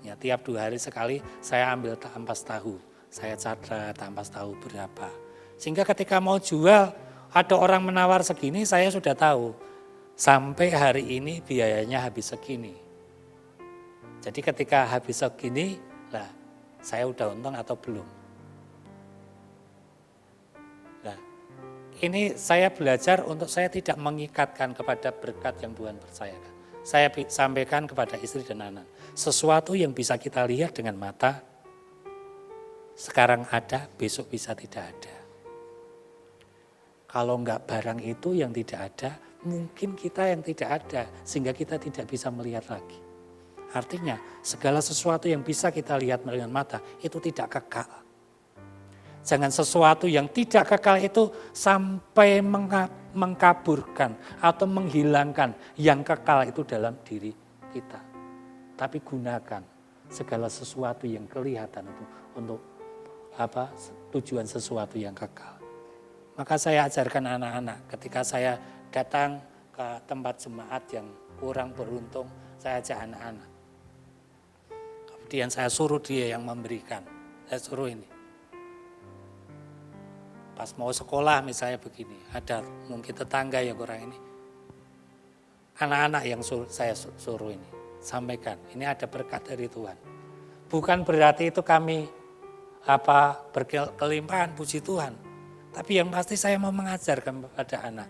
Ya tiap 2 hari sekali saya ambil ampas tahu. Saya catat ampas tahu berapa. Sehingga ketika mau jual ada orang menawar segini saya sudah tahu. Sampai hari ini biayanya habis segini. Jadi ketika habis segini, lah saya udah untung atau belum. Nah, ini saya belajar untuk saya tidak mengikatkan kepada berkat yang Tuhan percayakan. Saya sampaikan kepada istri dan anak. Sesuatu yang bisa kita lihat dengan mata, sekarang ada, besok bisa tidak ada. Kalau enggak barang itu yang tidak ada, mungkin kita yang tidak ada, sehingga kita tidak bisa melihat lagi. Artinya, segala sesuatu yang bisa kita lihat dengan mata, itu tidak kekal. Jangan sesuatu yang tidak kekal itu sampai mengkaburkan atau menghilangkan yang kekal itu dalam diri kita. Tapi gunakan segala sesuatu yang kelihatan itu untuk tujuan sesuatu yang kekal. Maka saya ajarkan anak-anak ketika saya datang ke tempat jemaat yang kurang beruntung, saya ajak anak-anak. Kemudian saya suruh dia yang memberikan. Saya suruh ini. Pas mau sekolah misalnya begini, ada mungkin tetangga yang kurang ini. Anak-anak yang saya suruh ini, sampaikan, ini ada berkat dari Tuhan. Bukan berarti itu kami berkelimpahan, puji Tuhan. Tapi yang pasti saya mau mengajarkan kepada anak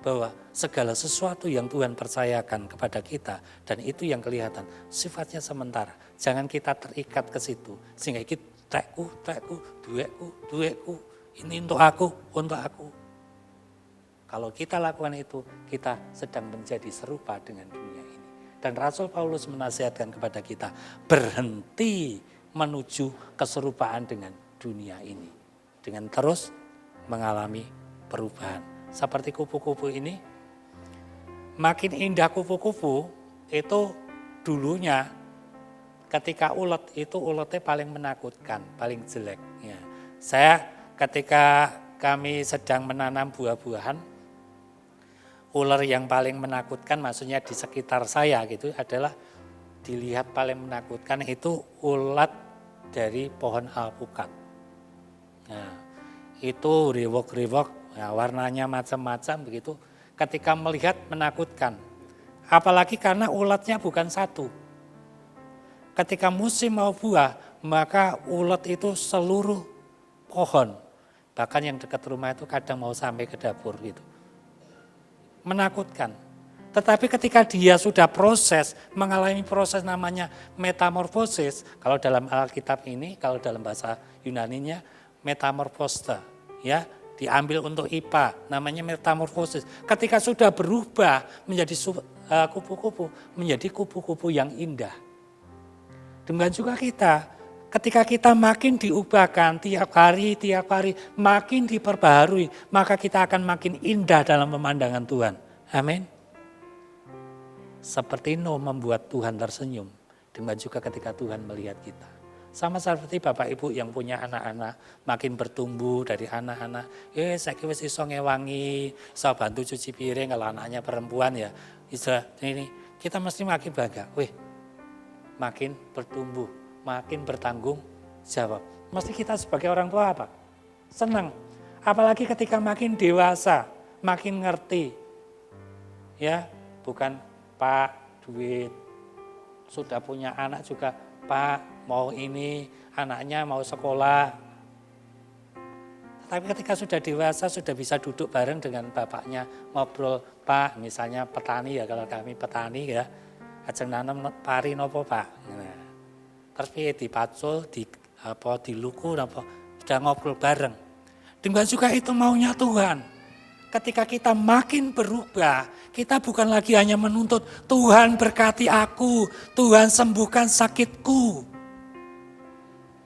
bahwa segala sesuatu yang Tuhan percayakan kepada kita dan itu yang kelihatan sifatnya sementara. Jangan kita terikat ke situ sehingga kita tekku, dueku, ini untuk aku. Kalau kita lakukan itu, kita sedang menjadi serupa dengan dunia ini. Dan Rasul Paulus menasihatkan kepada kita berhenti menuju keserupaan dengan dunia ini dengan terus mengalami perubahan. Seperti kupu-kupu ini, makin indah kupu-kupu itu dulunya ketika ulet itu uletnya paling menakutkan, paling jelek. Ya. Saya ketika kami sedang menanam buah-buahan, ular yang paling menakutkan maksudnya di sekitar saya gitu adalah dilihat paling menakutkan itu ulat dari pohon alpukat. Nah, itu rewok-rewok, ya, warnanya macam-macam begitu. Ketika melihat menakutkan, apalagi karena ulatnya bukan satu. Ketika musim mau buah, maka ulat itu seluruh pohon. Bahkan yang dekat rumah itu kadang mau sampai ke dapur gitu. Menakutkan. Tetapi ketika dia sudah mengalami proses namanya metamorfosis, kalau dalam Alkitab ini, kalau dalam bahasa Yunaninya, metamorfosta, ya, diambil untuk IPA, namanya metamorfosis. Ketika sudah berubah menjadi kupu-kupu, menjadi kupu-kupu yang indah. Demikian juga kita, ketika kita makin diubahkan tiap hari, makin diperbaharui, maka kita akan makin indah dalam pemandangan Tuhan. Amin. Seperti Nuh membuat Tuhan tersenyum, demikian juga ketika Tuhan melihat kita. Sama seperti Bapak Ibu yang punya anak-anak, makin bertumbuh dari anak-anak. Saya wis iso ngewangi, iso bantu cuci piring kalau anaknya perempuan ya. Ini kita mesti makin bangga. Makin bertumbuh, makin bertanggung jawab. Mesti kita sebagai orang tua apa? Senang. Apalagi ketika makin dewasa, makin ngerti. Ya, bukan Pak duit. Sudah punya anak juga, Pak mau ini, anaknya mau sekolah. Tapi ketika sudah dewasa, sudah bisa duduk bareng dengan bapaknya, ngobrol, Pak, misalnya petani ya, kalau kami petani ya, ajeng nanam pari nopo Pak. Nah, terus piye dipacul, diluku, sudah ngobrol bareng. Demikian juga itu maunya Tuhan. Ketika kita makin berubah, kita bukan lagi hanya menuntut, Tuhan berkati aku, Tuhan sembuhkan sakitku.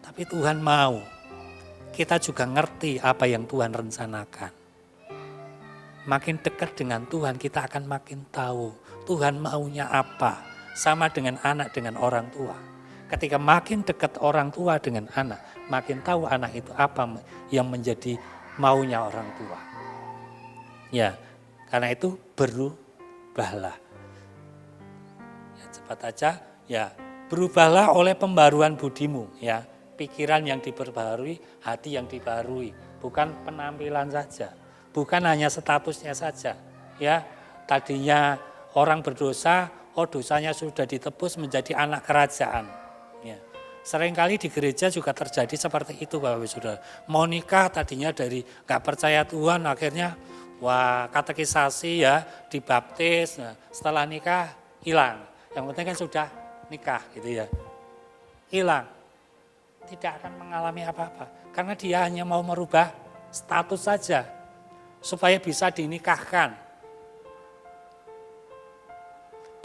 Tapi Tuhan mau kita juga ngerti apa yang Tuhan rencanakan. Makin dekat dengan Tuhan, kita akan makin tahu Tuhan maunya apa. Sama dengan anak dengan orang tua. Ketika makin dekat orang tua dengan anak, makin tahu anak itu apa yang menjadi maunya orang tua. Ya, karena itu berubahlah. Ya, cepat aja, ya berubahlah oleh pembaruan budimu, ya. Pikiran yang diperbarui, hati yang dibarui, bukan penampilan saja, bukan hanya statusnya saja. Ya, tadinya orang berdosa, dosanya sudah ditebus menjadi anak kerajaan. Ya. Seringkali di gereja juga terjadi seperti itu, Bapak Ibu Saudara. Mau nikah tadinya dari gak percaya Tuhan, akhirnya katekisasi ya, dibaptis. Nah, setelah nikah hilang. Yang penting kan sudah nikah gitu ya. Hilang. Tidak akan mengalami apa-apa. Karena dia hanya mau merubah status saja. Supaya bisa dinikahkan.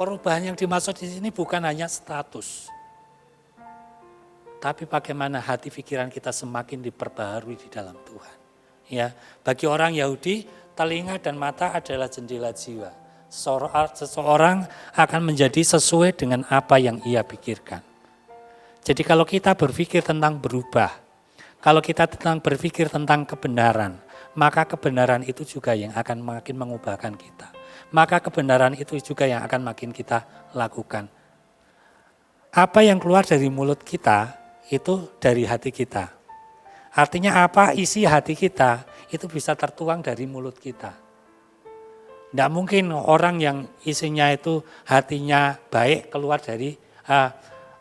Perubahan yang dimaksud di sini bukan hanya status. Tapi bagaimana hati pikiran kita semakin diperbaharui di dalam Tuhan. Ya, bagi orang Yahudi, telinga dan mata adalah jendela jiwa. Seseorang akan menjadi sesuai dengan apa yang ia pikirkan. Jadi kalau kita berpikir tentang berubah, kalau kita berpikir tentang kebenaran, maka kebenaran itu juga yang akan makin mengubahkan kita. Maka kebenaran itu juga yang akan makin kita lakukan. Apa yang keluar dari mulut kita, itu dari hati kita. Artinya apa isi hati kita, itu bisa tertuang dari mulut kita. Tidak mungkin orang yang isinya itu hatinya baik keluar dari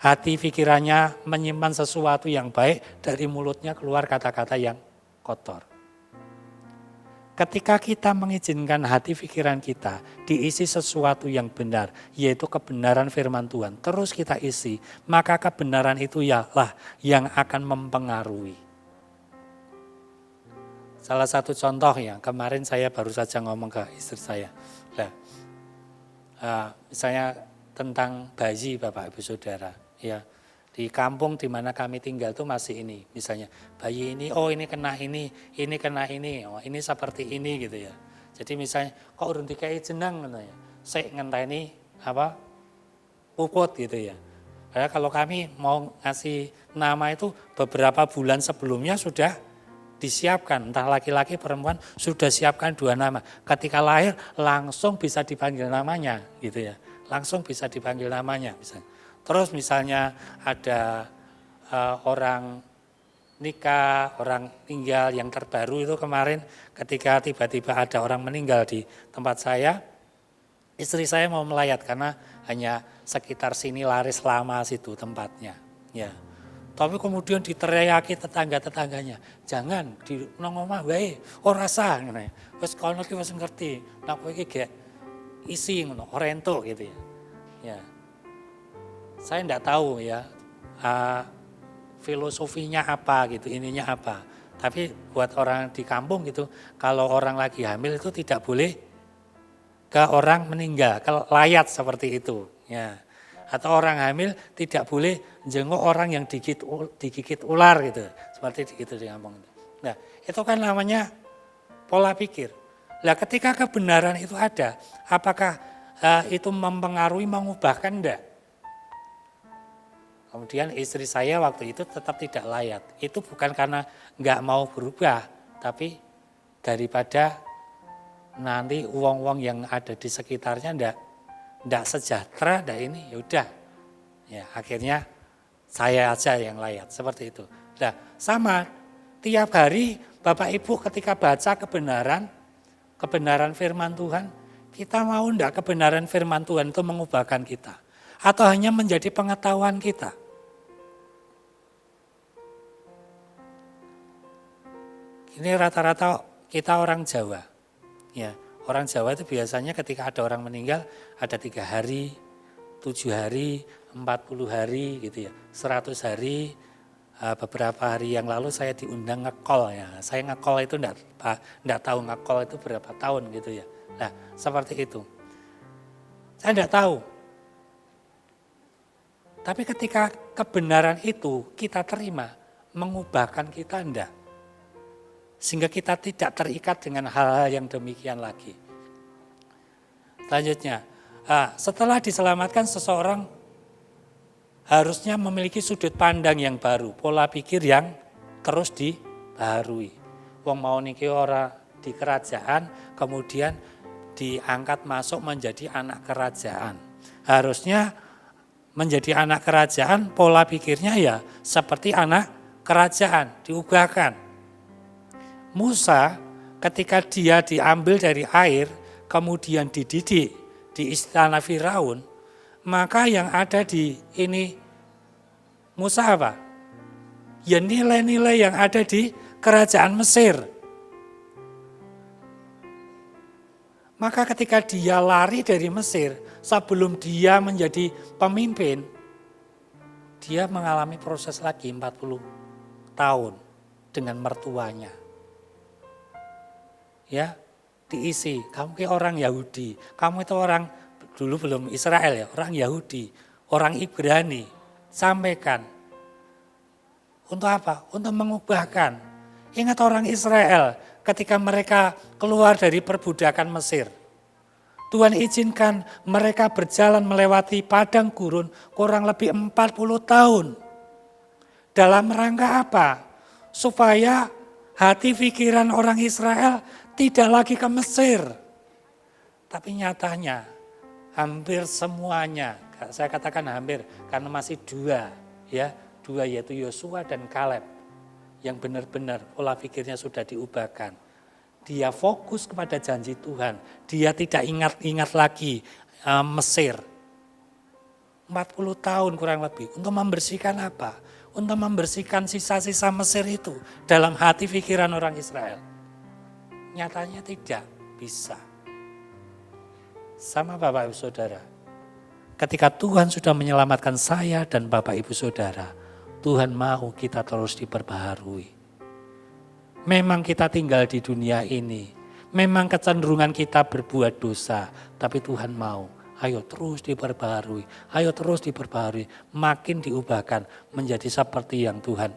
hati pikirannya menyimpan sesuatu yang baik, dari mulutnya keluar kata-kata yang kotor. Ketika kita mengizinkan hati pikiran kita diisi sesuatu yang benar, yaitu kebenaran firman Tuhan, terus kita isi, maka kebenaran itu ialah yang akan mempengaruhi. Salah satu contoh yang kemarin saya baru saja ngomong ke istri saya. Misalnya tentang bayi Bapak Ibu Saudara. Ya, di kampung di mana kami tinggal tuh masih ini, misalnya bayi ini, ini kena ini kena ini, ini seperti ini gitu ya. Jadi misalnya kok urung dikai jenang gitu ya, saya ngenteni puput gitu ya. Karena kalau kami mau ngasih nama itu beberapa bulan sebelumnya sudah disiapkan, entah laki-laki perempuan sudah siapkan 2 nama. Ketika lahir langsung bisa dipanggil namanya gitu ya, langsung bisa dipanggil namanya misalnya. Terus misalnya ada orang nikah, orang tinggal yang terbaru itu kemarin ketika tiba-tiba ada orang meninggal di tempat saya, istri saya mau melayat karena hanya sekitar sini laris lama situ tempatnya. Ya. Tapi kemudian diteriaki tetangga-tetangganya, jangan di nang omah wae, ora sah ngene. Wis kono ki wis ngerti, nek kowe iki gek isi ngono, ora entuk gitu ya. Ya. Saya enggak tahu ya filosofinya apa gitu, ininya apa. Tapi buat orang di kampung gitu, kalau orang lagi hamil itu tidak boleh ke orang meninggal, kalau layat seperti itu. Ya. Atau orang hamil tidak boleh jenguk orang yang digigit ular gitu, seperti itu di kampung. Nah itu kan namanya pola pikir. Nah ketika kebenaran itu ada, apakah itu mempengaruhi, mengubahkan enggak? Kemudian istri saya waktu itu tetap tidak layat. Itu bukan karena enggak mau berubah, tapi daripada nanti uang-uang yang ada di sekitarnya enggak sejahtera, enggak ini, yaudah. Ya, akhirnya saya aja yang layat, seperti itu. Nah, sama tiap hari Bapak Ibu ketika baca kebenaran firman Tuhan, kita mau enggak kebenaran firman Tuhan itu mengubahkan kita? Atau hanya menjadi pengetahuan kita? Ini rata-rata kita orang Jawa. Ya, orang Jawa itu biasanya ketika ada orang meninggal ada 3 hari, 7 hari, 40 hari gitu ya, 100 hari. Beberapa hari yang lalu saya diundang ngekol ya. Saya ngekol itu enggak tahu ngekol itu berapa tahun gitu ya. Nah, seperti itu. Saya enggak tahu. Tapi ketika kebenaran itu kita terima, mengubahkan kita enggak. Sehingga kita tidak terikat dengan hal-hal yang demikian lagi. Selanjutnya, setelah diselamatkan seseorang harusnya memiliki sudut pandang yang baru, pola pikir yang terus dibaharui. Wong mau niki ora di kerajaan, kemudian diangkat masuk menjadi anak kerajaan. Harusnya menjadi anak kerajaan, pola pikirnya ya seperti anak kerajaan, diubahkan. Musa ketika dia diambil dari air, kemudian dididik di istana Firaun, maka yang ada di ini Musa apa? Ya nilai-nilai yang ada di kerajaan Mesir. Maka ketika dia lari dari Mesir, sebelum dia menjadi pemimpin, dia mengalami proses lagi 40 tahun dengan mertuanya. Ya, diisi, kamu kayak orang Yahudi, kamu itu orang, dulu belum Israel ya, orang Yahudi, orang Ibrani, sampaikan. Untuk apa? Untuk mengubahkan. Ingat orang Israel ketika mereka keluar dari perbudakan Mesir. Tuhan izinkan mereka berjalan melewati padang gurun kurang lebih 40 tahun. Dalam rangka apa? Supaya hati pikiran orang Israel tidak lagi ke Mesir. Tapi nyatanya hampir semuanya, saya katakan hampir karena masih 2 ya, 2 yaitu Yosua dan Kaleb yang benar-benar pola pikirnya sudah diubahkan. Dia fokus kepada janji Tuhan, dia tidak ingat-ingat lagi Mesir. 40 tahun kurang lebih untuk membersihkan apa? Untuk membersihkan sisa-sisa Mesir itu dalam hati pikiran orang Israel. Nyatanya tidak bisa. Sama Bapak Ibu Saudara, ketika Tuhan sudah menyelamatkan saya dan Bapak Ibu Saudara, Tuhan mau kita terus diperbaharui. Memang kita tinggal di dunia ini, memang kecenderungan kita berbuat dosa, tapi Tuhan mau, ayo terus diperbaharui, makin diubahkan menjadi seperti yang Tuhan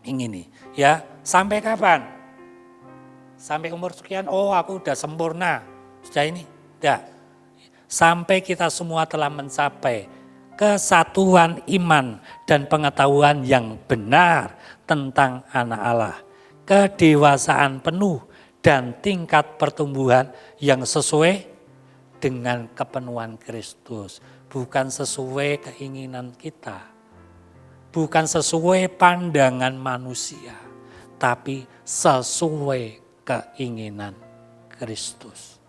ingini. Ya, sampai kapan? Sampai umur sekian, oh aku udah sempurna, sudah ini. Tidak. Sampai kita semua telah mencapai kesatuan iman dan pengetahuan yang benar tentang anak Allah. Kedewasaan penuh dan tingkat pertumbuhan yang sesuai dengan kepenuhan Kristus. Bukan sesuai keinginan kita. Bukan sesuai pandangan manusia. Tapi sesuai keinginan Kristus.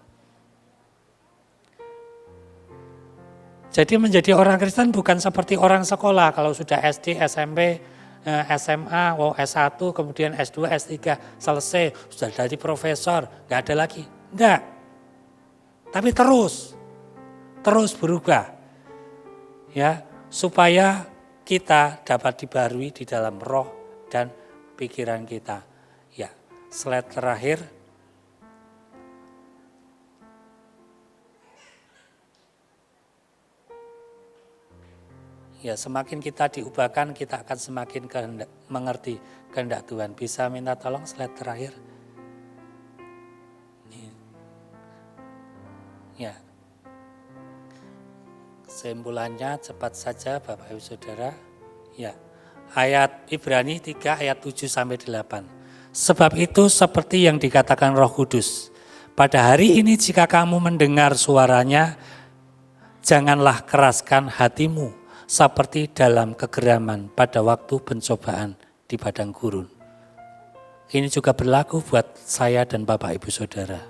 Jadi menjadi orang Kristen bukan seperti orang sekolah. Kalau sudah SD, SMP, SMA, S1, kemudian S2, S3, selesai. Sudah jadi profesor, gak ada lagi. Enggak. Tapi terus berubah. Ya, supaya kita dapat dibarui di dalam roh dan pikiran kita. Ya, slide terakhir. Ya, semakin kita diubahkan, kita akan semakin mengerti kehendak Tuhan. Bisa minta tolong slide terakhir? Ya. Kesimpulannya cepat saja Bapak Ibu Saudara. Ya. Ayat Ibrani 3 ayat 7 sampai 8. Sebab itu seperti yang dikatakan Roh Kudus, pada hari ini jika kamu mendengar suaranya, janganlah keraskan hatimu seperti dalam kegeraman pada waktu pencobaan di padang gurun. Ini juga berlaku buat saya dan Bapak Ibu Saudara.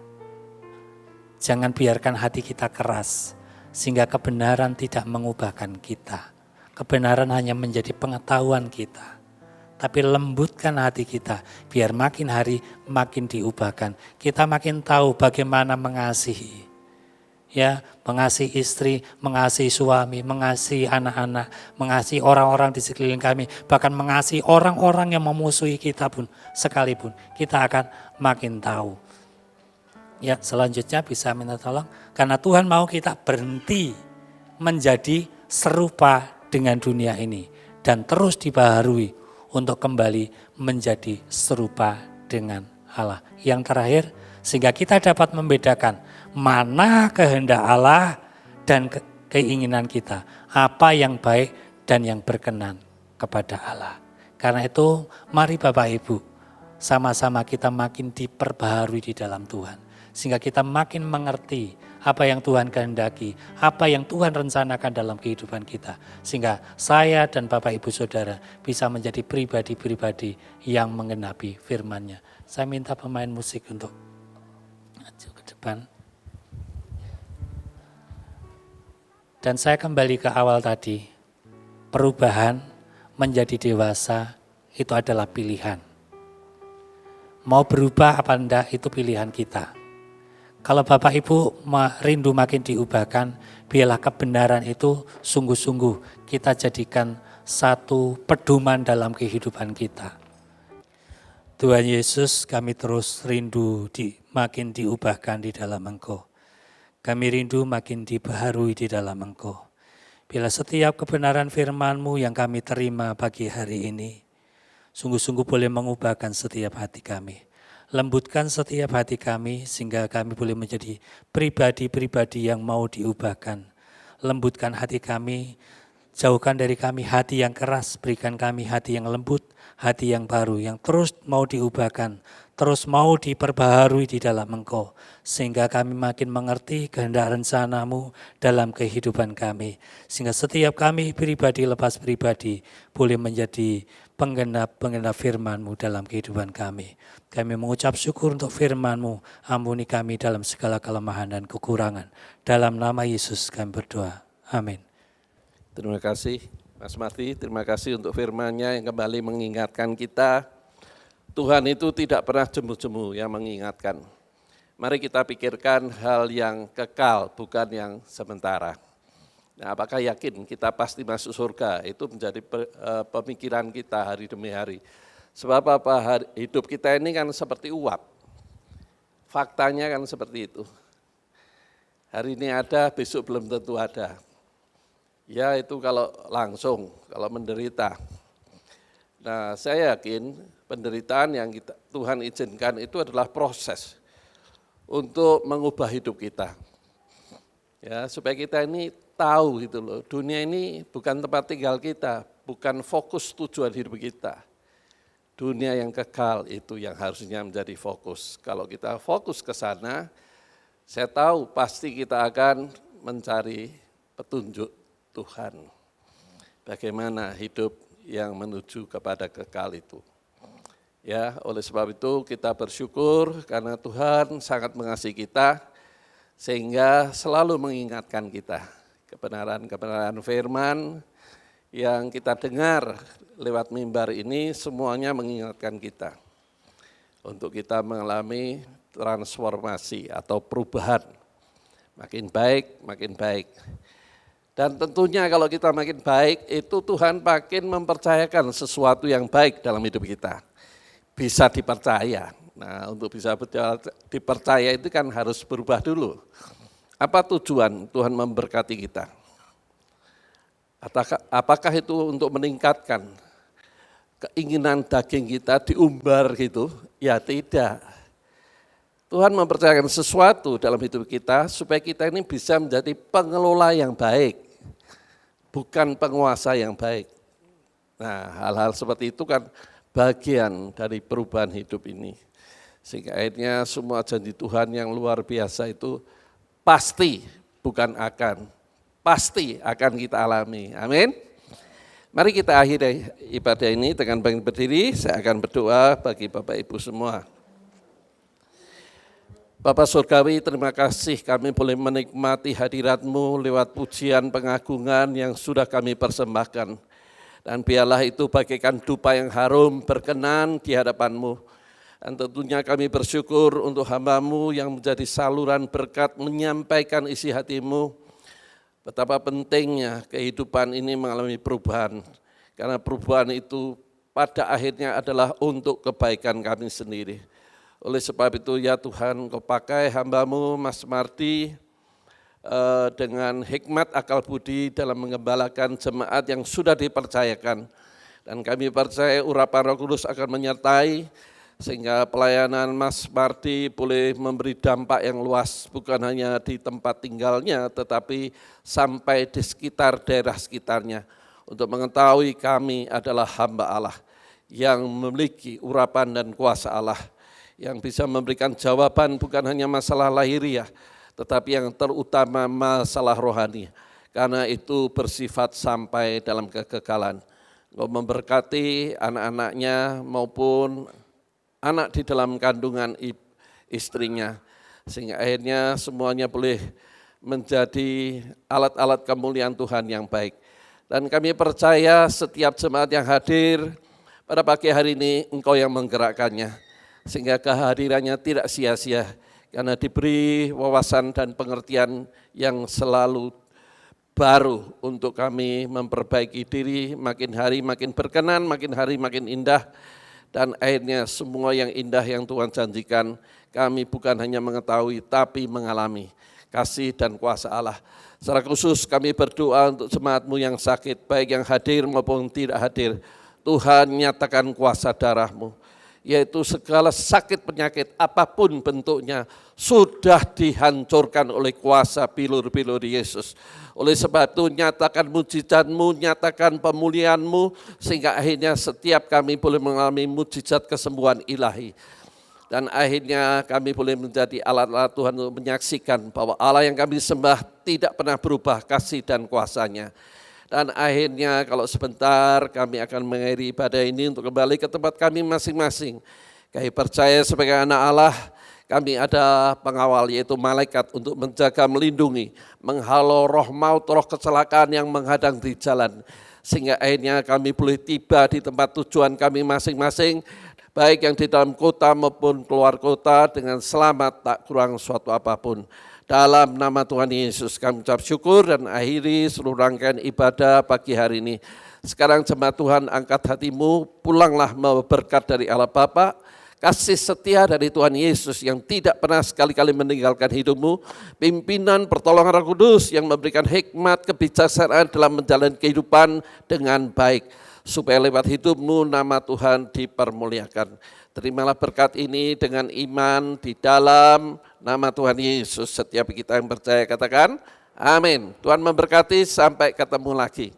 Jangan biarkan hati kita keras sehingga kebenaran tidak mengubahkan kita. Kebenaran hanya menjadi pengetahuan kita. tapi lembutkan hati kita, biar makin hari makin diubahkan. Kita makin tahu bagaimana mengasihi. Ya, mengasihi istri, mengasihi suami, mengasihi anak-anak, mengasihi orang-orang di sekeliling kami, bahkan mengasihi orang-orang yang memusuhi kita pun sekalipun, kita akan makin tahu. Ya, selanjutnya bisa minta tolong, karena Tuhan mau kita berhenti menjadi serupa dengan dunia ini dan terus dibaharui untuk kembali menjadi serupa dengan Allah. Yang terakhir, sehingga kita dapat membedakan mana kehendak Allah dan keinginan kita, apa yang baik dan yang berkenan kepada Allah. Karena itu, mari Bapak Ibu, sama-sama kita makin diperbaharui di dalam Tuhan. Sehingga kita makin mengerti apa yang Tuhan kehendaki, apa yang Tuhan rencanakan dalam kehidupan kita. Sehingga saya dan Bapak Ibu Saudara bisa menjadi pribadi-pribadi yang menggenapi firman-Nya. Saya minta pemain musik untuk maju ke depan. Dan saya kembali ke awal tadi, perubahan menjadi dewasa itu adalah pilihan. Mau berubah apa enggak itu pilihan kita. Kalau Bapak Ibu rindu makin diubahkan, biarlah kebenaran itu sungguh-sungguh kita jadikan satu pedoman dalam kehidupan kita. Tuhan Yesus, kami terus rindu makin diubahkan di dalam Engkau. Kami rindu makin dibaharui di dalam Engkau. Bila setiap kebenaran firman-Mu yang kami terima pagi hari ini, sungguh-sungguh boleh mengubahkan setiap hati kami. Lembutkan setiap hati kami sehingga kami boleh menjadi pribadi-pribadi yang mau diubahkan. Lembutkan hati kami, jauhkan dari kami hati yang keras, berikan kami hati yang lembut, hati yang baru, yang terus mau diubahkan, terus mau diperbaharui di dalam Engkau. Sehingga kami makin mengerti kehendak rencana-Mu dalam kehidupan kami. Sehingga setiap kami pribadi lepas pribadi boleh menjadi penggenap firman-Mu dalam kehidupan kami. Kami mengucap syukur untuk firman-Mu, ampuni kami dalam segala kelemahan dan kekurangan. Dalam nama Yesus kami berdoa. Amin. Terima kasih Mas Marti, terima kasih untuk firman-Nya yang kembali mengingatkan kita. Tuhan itu tidak pernah jemu-jemu yang mengingatkan. Mari kita pikirkan hal yang kekal, bukan yang sementara. Nah, apakah yakin kita pasti masuk surga? Itu menjadi pemikiran kita hari demi hari. Sebab hidup kita ini kan seperti uap. Faktanya kan seperti itu. Hari ini ada, besok belum tentu ada. Ya itu kalau langsung, kalau menderita. Nah saya yakin penderitaan yang Tuhan izinkan itu adalah proses untuk mengubah hidup kita. Ya supaya kita ini tahu gitu loh, dunia ini bukan tempat tinggal kita, bukan fokus tujuan hidup kita. Dunia yang kekal itu yang harusnya menjadi fokus. Kalau kita fokus ke sana, saya tahu pasti kita akan mencari petunjuk Tuhan. Bagaimana hidup yang menuju kepada kekal itu. Ya, oleh sebab itu kita bersyukur karena Tuhan sangat mengasihi kita sehingga selalu mengingatkan kita kebenaran-kebenaran firman yang kita dengar lewat mimbar ini semuanya mengingatkan kita untuk kita mengalami transformasi atau perubahan makin baik, makin baik. Dan tentunya kalau kita makin baik itu Tuhan makin mempercayakan sesuatu yang baik dalam hidup kita. Bisa dipercaya. Nah untuk bisa dipercaya itu kan harus berubah dulu. Apa tujuan Tuhan memberkati kita? Apakah itu untuk meningkatkan keinginan daging kita diumbar gitu? Ya tidak. Tuhan mempercayakan sesuatu dalam hidup kita supaya kita ini bisa menjadi pengelola yang baik, bukan penguasa yang baik. Nah hal-hal seperti itu kan bagian dari perubahan hidup ini. Sehingga akhirnya semua janji Tuhan yang luar biasa itu pasti, bukan akan. Pasti akan kita alami. Amin. Mari kita akhiri ibadah ini dengan berdiri. Saya akan berdoa bagi Bapak Ibu semua. Bapak Surgawi, terima kasih kami boleh menikmati hadirat-Mu lewat pujian pengagungan yang sudah kami persembahkan. Dan biarlah itu bagaikan dupa yang harum berkenan di hadapan-Mu. Dan tentunya kami bersyukur untuk hamba-Mu yang menjadi saluran berkat menyampaikan isi hati-Mu. Betapa pentingnya kehidupan ini mengalami perubahan. Karena perubahan itu pada akhirnya adalah untuk kebaikan kami sendiri. Oleh sebab itu ya Tuhan, Kau pakai hamba-Mu Mas Marty dengan hikmat akal budi dalam mengembalakan jemaat yang sudah dipercayakan. Dan kami percaya urapan Roh Kudus akan menyertai sehingga pelayanan Mas Marty boleh memberi dampak yang luas, bukan hanya di tempat tinggalnya tetapi sampai di sekitar daerah sekitarnya. Untuk mengetahui kami adalah hamba Allah yang memiliki urapan dan kuasa Allah, yang bisa memberikan jawaban bukan hanya masalah lahiriah, tetapi yang terutama masalah rohani. Karena itu bersifat sampai dalam kekekalan. Engkau memberkati anak-anaknya maupun anak di dalam kandungan istrinya, sehingga akhirnya semuanya boleh menjadi alat-alat kemuliaan Tuhan yang baik. Dan kami percaya setiap jemaat yang hadir pada pagi hari ini Engkau yang menggerakkannya, sehingga kehadirannya tidak sia-sia, karena diberi wawasan dan pengertian yang selalu baru untuk kami memperbaiki diri, makin hari makin berkenan, makin hari makin indah, dan akhirnya semua yang indah yang Tuhan janjikan, kami bukan hanya mengetahui tapi mengalami kasih dan kuasa Allah. Secara khusus kami berdoa untuk jemaat-Mu yang sakit, baik yang hadir maupun tidak hadir. Tuhan nyatakan kuasa darah-Mu, yaitu segala sakit penyakit apapun bentuknya sudah dihancurkan oleh kuasa bilur-bilur Yesus. Oleh sebab itu nyatakan mujizat-Mu, nyatakan pemulihan-Mu, sehingga akhirnya setiap kami boleh mengalami mujizat kesembuhan ilahi. Dan akhirnya kami boleh menjadi alat-alat Tuhan untuk menyaksikan bahwa Allah yang kami sembah tidak pernah berubah kasih dan kuasa-Nya. Dan akhirnya kalau sebentar kami akan mengakhiri ibadah ini untuk kembali ke tempat kami masing-masing. Kami percaya sebagai anak Allah, kami ada pengawal yaitu malaikat untuk menjaga, melindungi, menghalau roh maut, roh kecelakaan yang menghadang di jalan. Sehingga akhirnya kami boleh tiba di tempat tujuan kami masing-masing, baik yang di dalam kota maupun keluar kota dengan selamat tak kurang suatu apapun. Dalam nama Tuhan Yesus kami ucap syukur dan akhiri seluruh rangkaian ibadah pagi hari ini. Sekarang jemaat Tuhan angkat hatimu, pulanglah membawa berkat dari Allah Bapa, kasih setia dari Tuhan Yesus yang tidak pernah sekali-kali meninggalkan hidupmu, pimpinan pertolongan Roh Kudus yang memberikan hikmat kebijaksanaan dalam menjalani kehidupan dengan baik, supaya lewat hidupmu nama Tuhan dipermuliakan. Terimalah berkat ini dengan iman di dalam nama Tuhan Yesus. Setiap kita yang percaya katakan amin. Tuhan memberkati, sampai ketemu lagi.